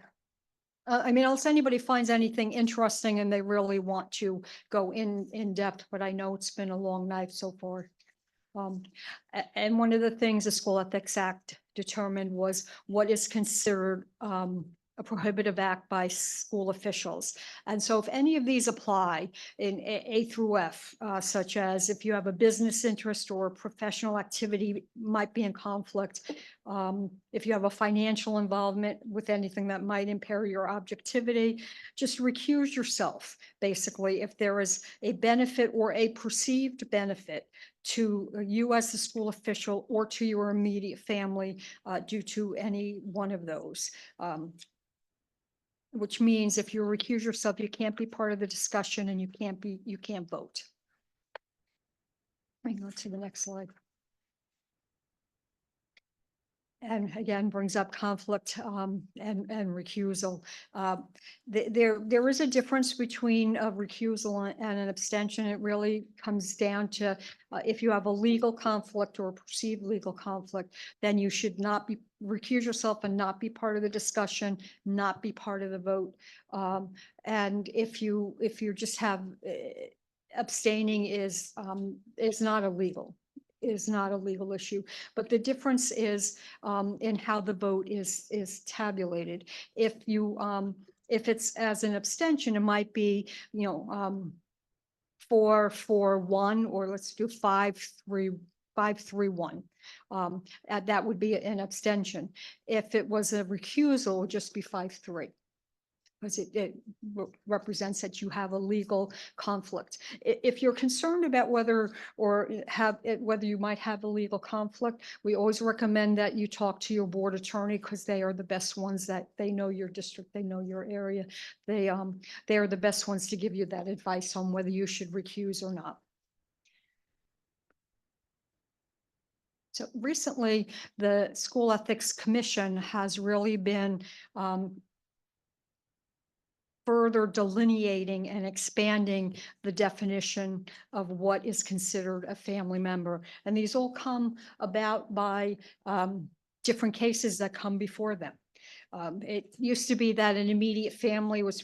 I mean, unless anybody finds anything interesting and they really want to go in depth, but I know it's been a long night so far. And one of the things the School Ethics Act determined was what is considered a prohibitive act by school officials. And so if any of these apply in A through F, such as if you have a business interest or professional activity might be in conflict, if you have a financial involvement with anything that might impair your objectivity, just recuse yourself, basically, if there is a benefit or a perceived benefit to you as the school official or to your immediate family due to any one of those. Which means if you recuse yourself, you can't be part of the discussion and you can't vote. We go to the next slide. And again, brings up conflict and recusal. There is a difference between a recusal and an abstention. It really comes down to if you have a legal conflict or a perceived legal conflict, then you should not recuse yourself and not be part of the discussion, not be part of the vote. And if you just have abstaining is not illegal. Is not a legal issue, but the difference is in how the vote is tabulated. If it's as an abstention, it might be 4-4-1, or let's do 5-3-1. That would be an abstention. If it was a recusal, it would just be 5-3. Because it represents that you have a legal conflict. If you're concerned about whether you might have a legal conflict, we always recommend that you talk to your board attorney because they are the best ones that they know your district, they know your area. They are the best ones to give you that advice on whether you should recuse or not. So recently, the School Ethics Commission has really been further delineating and expanding the definition of what is considered a family member. And these all come about by different cases that come before them. It used to be that an immediate family was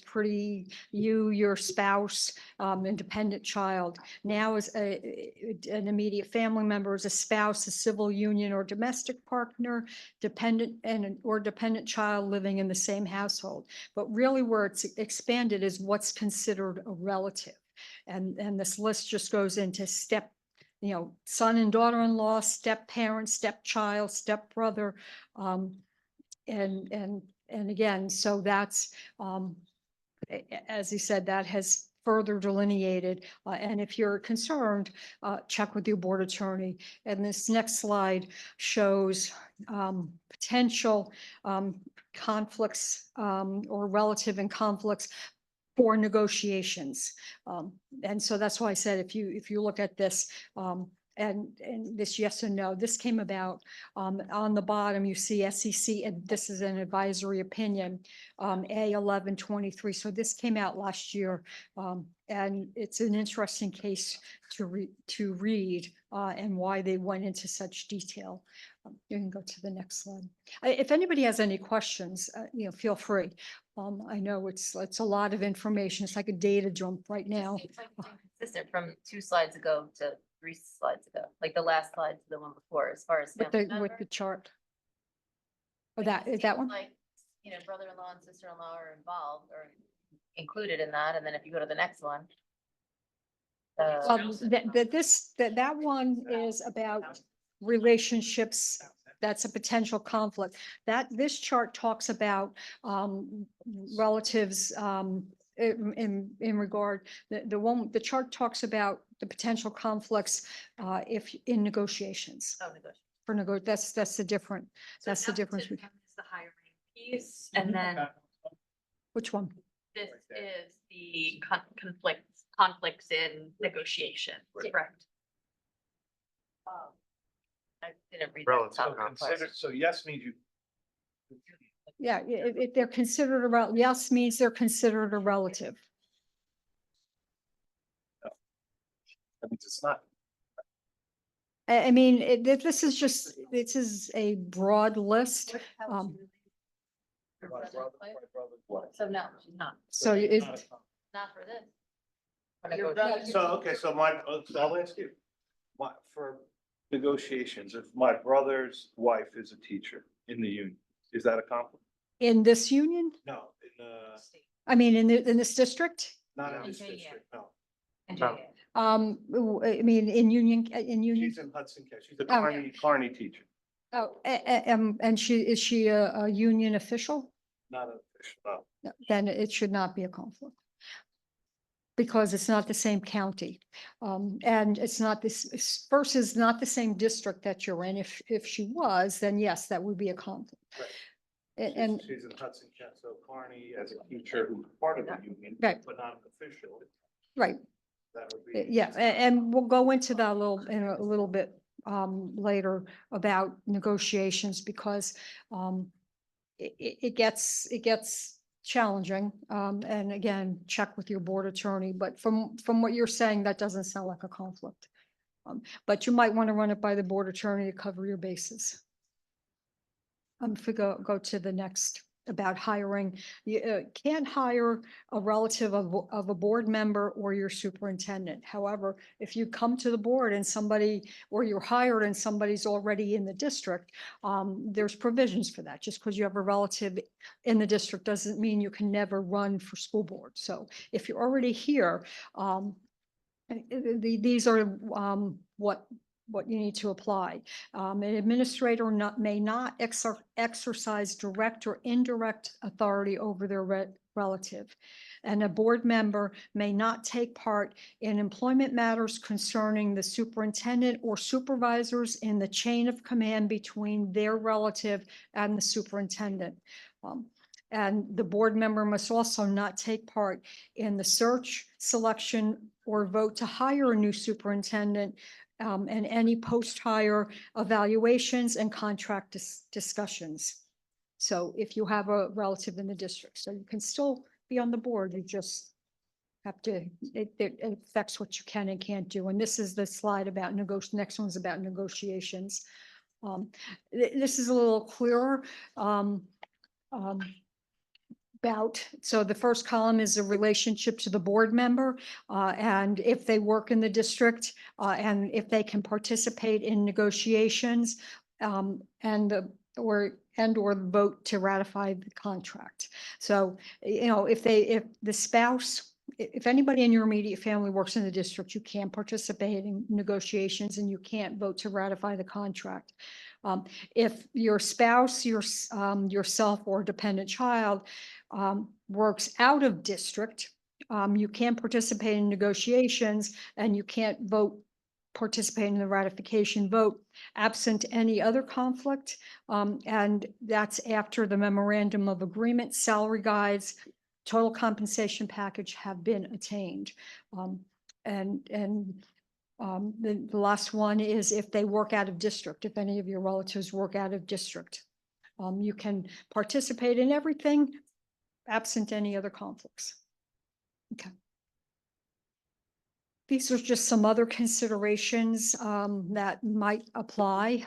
your spouse, independent child. Now is an immediate family member is a spouse, a civil union or domestic partner, dependent child living in the same household. But really where it's expanded is what's considered a relative. And this list just goes into son and daughter-in-law, step parent, stepchild, stepbrother, and again, so that's, as he said, that has further delineated. And if you're concerned, check with your board attorney. And this next slide shows potential conflicts or relative and conflicts for negotiations. And so that's why I said, if you look at this, and this yes and no, this came about, on the bottom, you see SEC, and this is an advisory opinion, A 1123. So this came out last year. And it's an interesting case to read, and why they went into such detail. You can go to the next slide. If anybody has any questions, feel free. I know it's a lot of information. It's like a data jump right now. Consistent from 2 slides ago to 3 slides ago, like the last slide to the one before, as far as. With the chart. Oh, is that one? Like, brother-in-law and sister-in-law are involved or included in that, and then if you go to the next one. That one is about relationships. That's a potential conflict. This chart talks about, relatives, in regard, the chart talks about the potential conflicts, if in negotiations. That's the difference. That's the difference. The hiring piece, and then Which one? this is the conflicts in negotiation, correct? I didn't read that. Relative top part. consider, so yes means you. Yeah, if they're considered yes means they're considered a relative. That means it's not. I mean, this is a broad list. So no, she's not. So it's, Not for this. So, okay, so I'll ask you, for negotiations, if my brother's wife is a teacher in the union, is that a conflict? in this union, No, I mean, in this district, not in In this JEA. district, no. I mean, in union, She's in Hudson County, she's a Oh. Kearney teacher, Oh, and is she a union official? not an official, no. No, then it should not be a conflict. Because it's not the same county. And it's not this, versus not the same district that you're in. If she was, then yes, that would be a conflict. Right. And, She's in Hudson County, so Kearney as a teacher who's part of the union, Right. but not an official, right, that would be. yeah, and we'll go into that in a little bit, later about negotiations because, it gets challenging. And again, check with your board attorney, but from what you're saying, that doesn't sound like a conflict. But you might want to run it by the board attorney to cover your bases. If we go to the next about hiring, you can't hire a relative of a board member or your superintendent. However, if you come to the board and or you're hired and somebody's already in the district, there's provisions for that. Just because you have a relative in the district doesn't mean you can never run for school board. So if you're already here, these are what you need to apply. An administrator may not exercise direct or indirect authority over their relative. And a board member may not take part in employment matters concerning the superintendent or supervisors in the chain of command between their relative and the superintendent. And the board member must also not take part in the search, selection, or vote to hire a new superintendent, and any post-hire evaluations and contract discussions. So if you have a relative in the district, so you can still be on the board, you just have to, it affects what you can and can't do. And this is the slide about next one's about negotiations. This is a little clearer. So the first column is a relationship to the board member, and if they work in the district, and if they can participate in negotiations, or vote to ratify the contract. So, if the spouse, if anybody in your immediate family works in the district, you can't participate in negotiations and you can't vote to ratify the contract. If your spouse, yourself or dependent child works out of district, you can't participate in negotiations and you can't participate in the ratification vote absent any other conflict. And that's after the memorandum of agreement, salary guides, total compensation package have been attained. The last one is if they work out of district, if any of your relatives work out of district. You can participate in everything absent any other conflicts. Okay. These are just some other considerations that might apply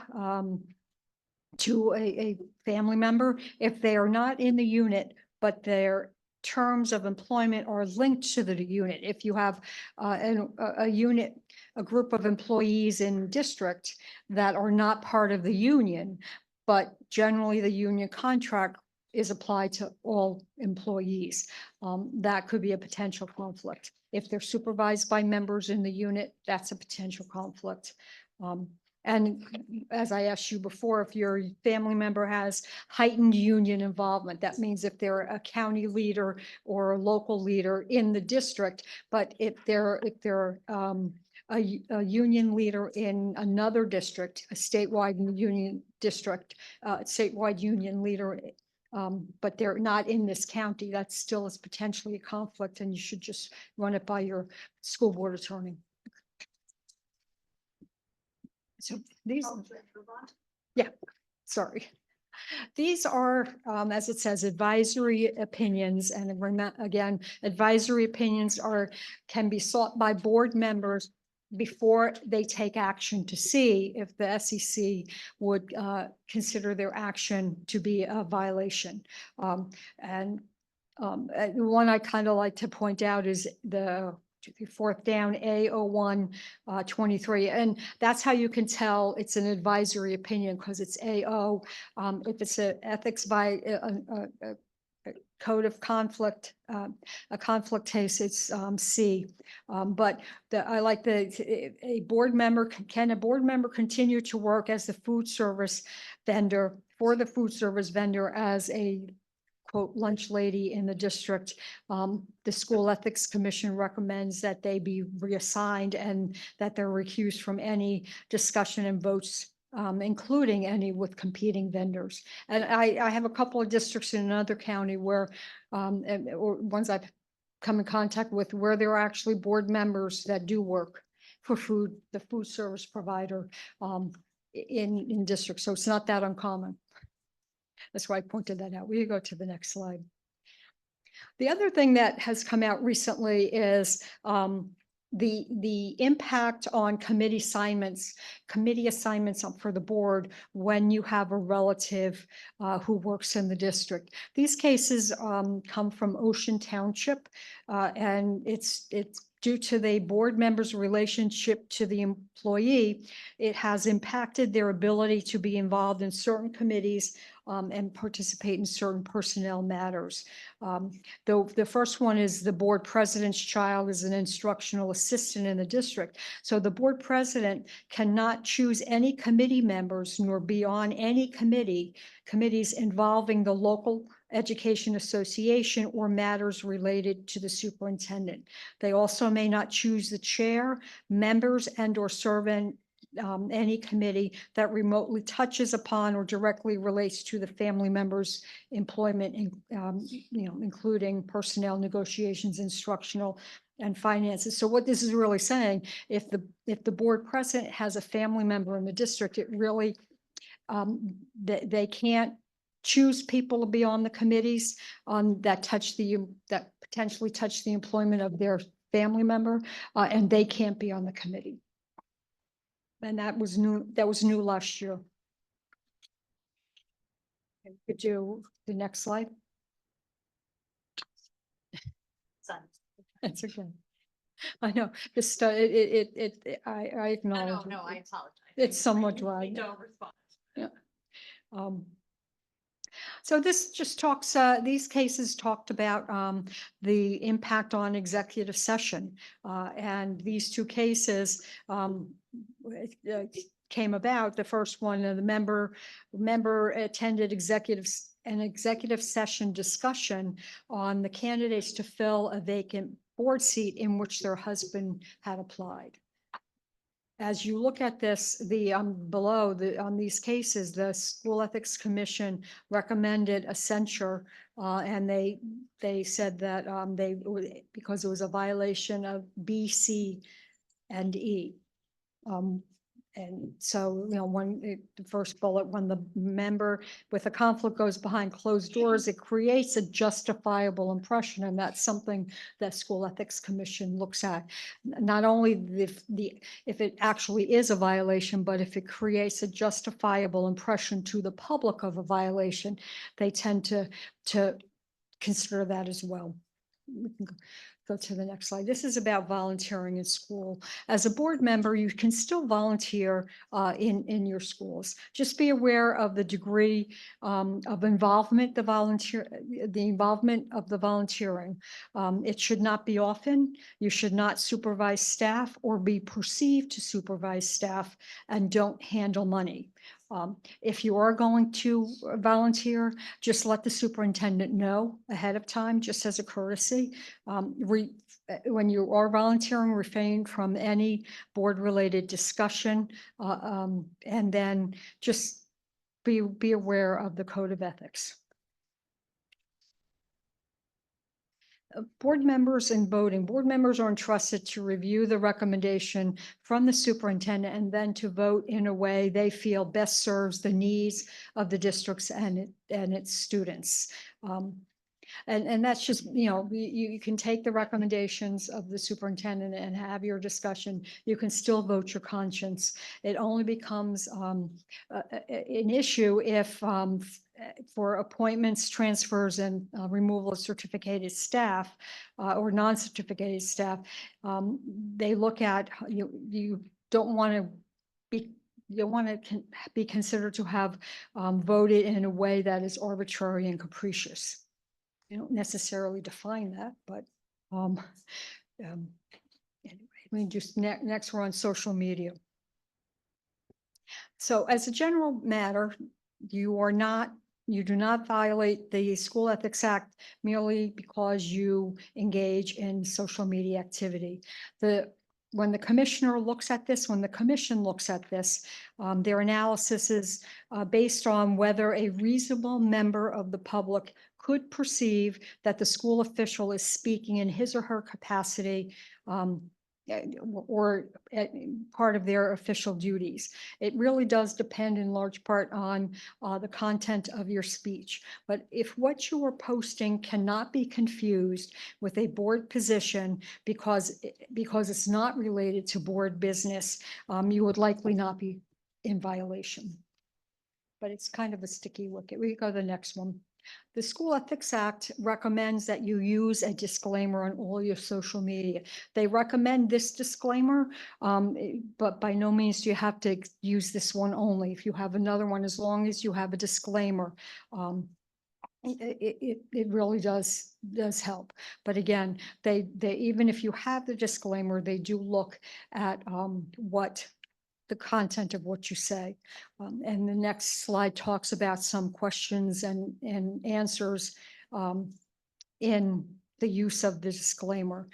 to a family member if they are not in the unit, but their terms of employment are linked to the unit. If you have a unit, a group of employees in district that are not part of the union, but generally the union contract is applied to all employees. That could be a potential conflict. If they're supervised by members in the unit, that's a potential conflict. And as I asked you before, if your family member has heightened union involvement, that means if they're a county leader or a local leader in the district, but if they're a union leader in another district, a statewide union district, statewide union leader, but they're not in this county, that still is potentially a conflict, and you should just run it by your school board attorney. So these, yeah, sorry. These are, as it says, advisory opinions, and again, advisory opinions can be sought by board members before they take action to see if the SEC would consider their action to be a violation. And the one I kind of like to point out is the fourth down A01 23, and that's how you can tell it's an advisory opinion, because it's AO. If it's a ethics by a code of conflict, a conflict case, it's C. But I like a board member, can a board member continue to work as the food service vendor, for the food service vendor as a quote lunch lady in the district? The School Ethics Commission recommends that they be reassigned and that they're recused from any discussion and votes, including any with competing vendors. And I have a couple of districts in another county where, or ones I've come in contact with, where there are actually board members that do work for the food service provider in districts. So it's not that uncommon. That's why I pointed that out. We go to the next slide. The other thing that has come out recently is the impact on committee assignments for the board when you have a relative who works in the district. These cases come from Ocean Township, and it's due to the board member's relationship to the employee. It has impacted their ability to be involved in certain committees and participate in certain personnel matters. The first one is the board president's child is an instructional assistant in the district. So the board president cannot choose any committee members nor be on any committees involving the local education association or matters related to the superintendent. They also may not choose the chair, members, and or serve in any committee that remotely touches upon or directly relates to the family member's employment, including personnel negotiations, instructional, and finances. So what this is really saying, if the board president has a family member in the district, it really, they can't choose people to be on the committees that potentially touch the employment of their family member, and they can't be on the committee. And that was new last year. Could you, the next slide? That's okay. I know, this, I acknowledge. No, I apologize. It's somewhat dry. Don't respond. Yeah. So this just talks, these cases talked about the impact on executive session. And these two cases came about. The first one, the member attended an executive session discussion on the candidates to fill a vacant board seat in which their husband had applied. As you look at this, below on these cases, the School Ethics Commission recommended a censure, and they said that because it was a violation of B, C, and E. And so, the first bullet, when the member with a conflict goes behind closed doors, it creates a justifiable impression, and that's something that School Ethics Commission looks at. Not only if it actually is a violation, but if it creates a justifiable impression to the public of a violation, they tend to consider that as well. We can go to the next slide. This is about volunteering in school. As a board member, you can still volunteer in your schools. Just be aware of the degree of involvement, the involvement of the volunteering. It should not be often. You should not supervise staff or be perceived to supervise staff, and don't handle money. If you are going to volunteer, just let the superintendent know ahead of time, just as a courtesy. When you are volunteering, refrain from any board-related discussion, and then just be aware of the code of ethics. Board members and voting. Board members are entrusted to review the recommendation from the superintendent and then to vote in a way they feel best serves the needs of the districts and its students. And that's just, you can take the recommendations of the superintendent and have your discussion. You can still vote your conscience. It only becomes an issue if for appointments, transfers, and removal of certificated staff or non-certificated staff, they look at, you don't want to be, you want to be considered to have voted in a way that is arbitrary and capricious. They don't necessarily define that, but anyway, we just next we're on social media. So as a general matter, you do not violate the School Ethics Act merely because you engage in social media activity. When the commissioner looks at this, when the commission looks at this, their analysis is based on whether a reasonable member of the public could perceive that the school official is speaking in his or her capacity or part of their official duties. It really does depend in large part on the content of your speech. But if what you are posting cannot be confused with a board position because it's not related to board business, you would likely not be in violation. But it's kind of a sticky wicket. We go to the next one. The School Ethics Act recommends that you use a disclaimer on all your social media. They recommend this disclaimer, but by no means do you have to use this one only. If you have another one, as long as you have a disclaimer, it really does help. But again, they even if you have the disclaimer, they do look at what the content of what you say. And the next slide talks about some questions and answers in the use of the disclaimer.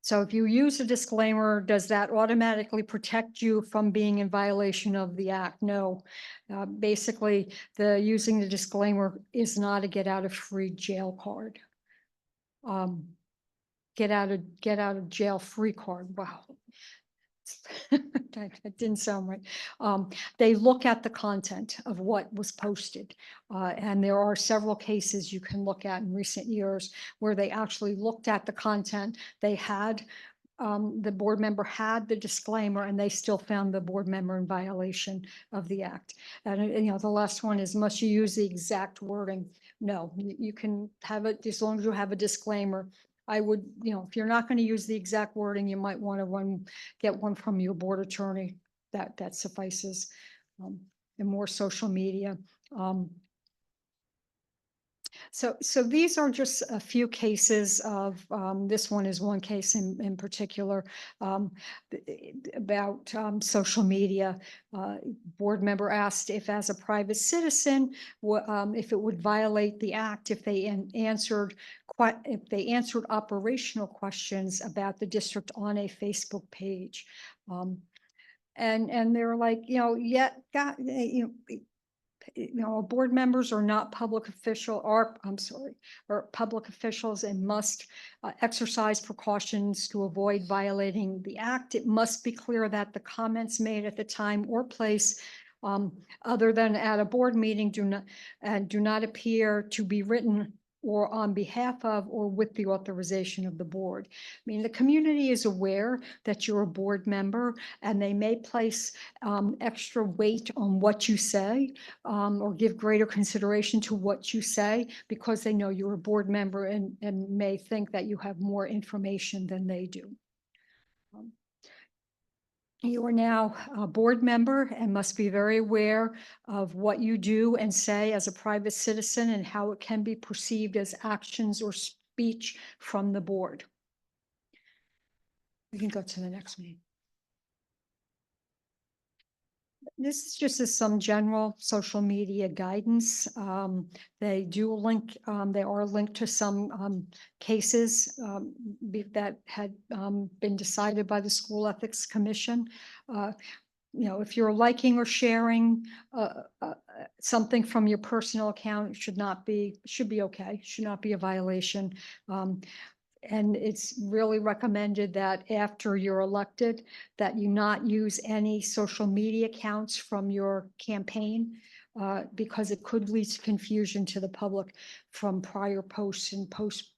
So if you use a disclaimer, does that automatically protect you from being in violation of the act? No. Basically, using the disclaimer is not a get out of free jail card. Get out of jail free card. Wow. That didn't sound right. They look at the content of what was posted. And there are several cases you can look at in recent years where they actually looked at the content. They had, the board member had the disclaimer and they still found the board member in violation of the act. And the last one is, must you use the exact wording? No, you can have it as long as you have a disclaimer. I would, if you're not going to use the exact wording, you might want to get one from your board attorney. That suffices. And more social media. So these are just a few cases of, this one is one case in particular about social media. Board member asked if as a private citizen, if it would violate the act if they answered operational questions about the district on a Facebook page. And they're like, board members are not public official, or, I'm sorry, or public officials and must exercise precautions to avoid violating the act. It must be clear that the comments made at the time or place other than at a board meeting do not appear to be written or on behalf of or with the authorization of the board. I mean, the community is aware that you're a board member and they may place extra weight on what you say or give greater consideration to what you say because they know you're a board member and may think that you have more information than they do. You are now a board member and must be very aware of what you do and say as a private citizen and how it can be perceived as actions or speech from the board. We can go to the next meeting. This is just some general social media guidance. They do link, they are linked to some cases that had been decided by the School Ethics Commission. If you're liking or sharing something from your personal account, it should be okay, should not be a violation. And it's really recommended that after you're elected, that you not use any social media accounts from your campaign because it could lead to confusion to the public from prior posts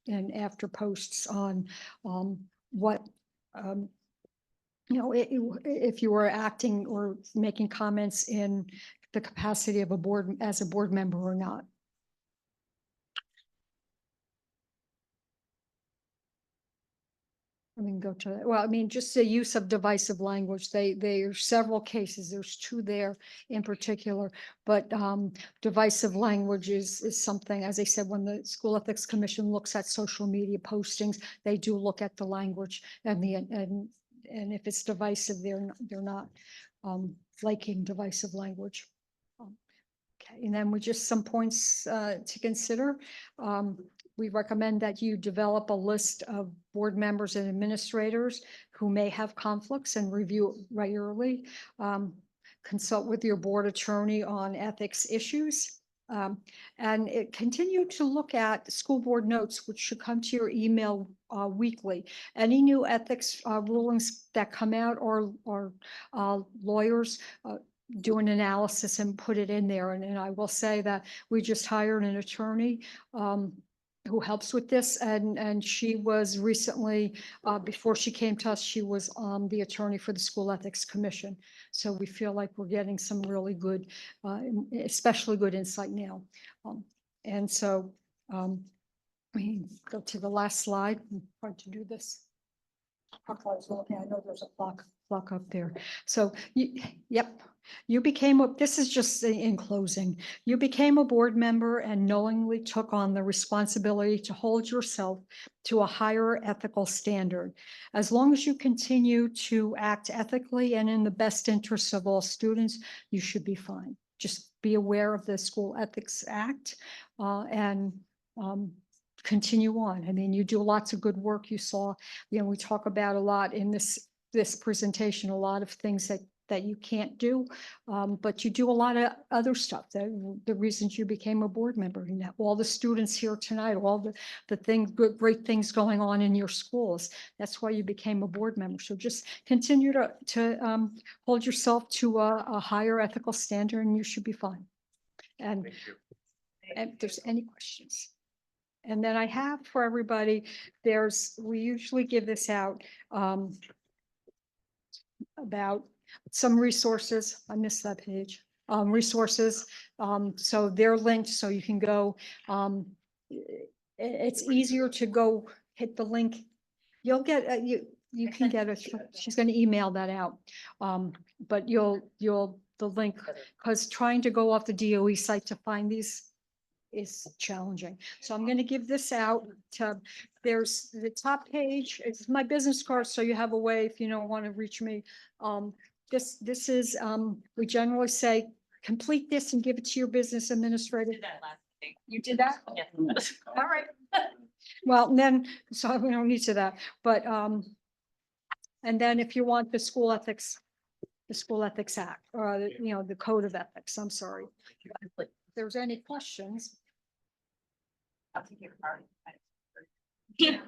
and after posts on what if you were acting or making comments in the capacity of as a board member or not. I mean, go to, well, I mean, just the use of divisive language. There are several cases. There's two there in particular, but divisive language is something, as I said, when the School Ethics Commission looks at social media postings, they do look at the language and and if it's divisive, they're not liking divisive language. Okay, and then just some points to consider. We recommend that you develop a list of board members and administrators who may have conflicts and review it regularly. Consult with your board attorney on ethics issues. And continue to look at school board notes, which should come to your email weekly. Any new ethics rulings that come out or lawyers do an analysis and put it in there. And I will say that we just hired an attorney who helps with this. And she was recently, before she came to us, she was the attorney for the School Ethics Commission. So we feel like we're getting some really good, especially good insight now. And so we go to the last slide. I'm trying to do this. I know there's a clock up there. So, yep, you became, this is just in closing, you became a board member and knowingly took on the responsibility to hold yourself to a higher ethical standard. As long as you continue to act ethically and in the best interests of all students, you should be fine. Just be aware of the School Ethics Act and continue on. I mean, you do lots of good work. You saw, we talk about a lot in this presentation, a lot of things that you can't do, but you do a lot of other stuff. The reasons you became a board member, all the students here tonight, all the things, great things going on in your schools. That's why you became a board member. So just continue to hold yourself to a higher ethical standard, and you should be fine. And if there's any questions. And then I have for everybody, we usually give this out about some resources. I missed that page. Resources. So they're linked, so you can go. It's easier to go hit the link. You'll get you can get it. She's going to email that out. But the link, because trying to go off the DOE site to find these is challenging. So I'm going to give this out to, there's the top page. It's my business card. So you have a way if you don't want to reach me. This is, we generally say, complete this and give it to your business administrator. You did that? Yeah. All right. Well, then, so we don't need to that, but, and then if you want the school ethics the School Ethics Act, or, the Code of Ethics, I'm sorry. If there's any questions. I'll take your card. Thank you.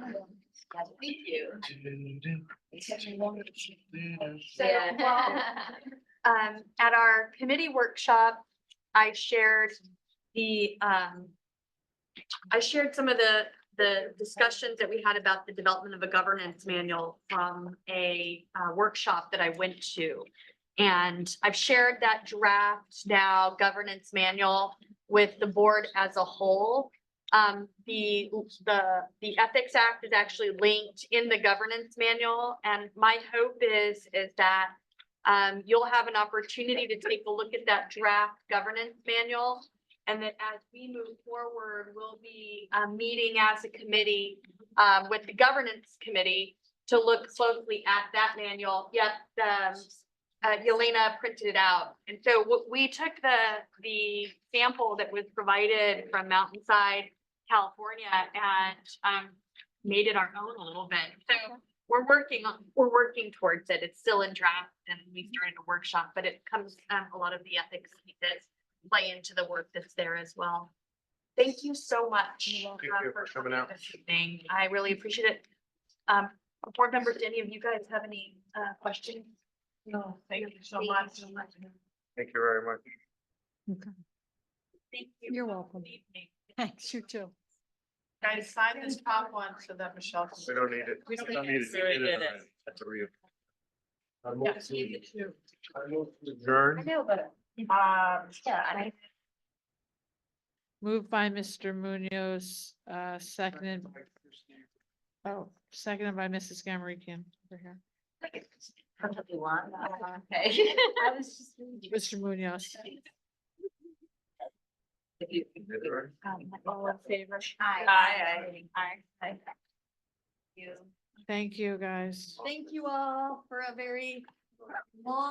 At our committee workshop, I shared some of the discussions that we had about the development of a governance manual from a workshop that I went to. And I've shared that draft now governance manual with the board as a whole. The Ethics Act is actually linked in the governance manual, and my hope is that you'll have an opportunity to take a look at that draft governance manual. And that as we move forward, we'll be meeting as a committee with the governance committee to look closely at that manual. Yet Yelena printed it out. And so we took the sample that was provided from Mountainside, California, and made it our own a little bit. So we're working towards it. It's still in draft, and we started a workshop, but it comes a lot of the ethics pieces play into the work that's there as well. Thank you so much for coming out this evening. I really appreciate it. Board members, do any of you guys have any questions? No, thank you so much. Thank you very much. Thank you. You're welcome. Thanks, you too. Guys, sign this top one so that Michelle. We don't need it. We don't need need it. it. It is alright. That's a real. I move Yes, you too. to adjourn. I know, but, yeah, I. Moved by Mr. Munoz, seconded by Mrs. Gamarikian over here. Perfectly long. Okay. I was just. Mr. Munoz. All in favor? Aye. Aye. You. Thank you, guys. Thank you all for a very long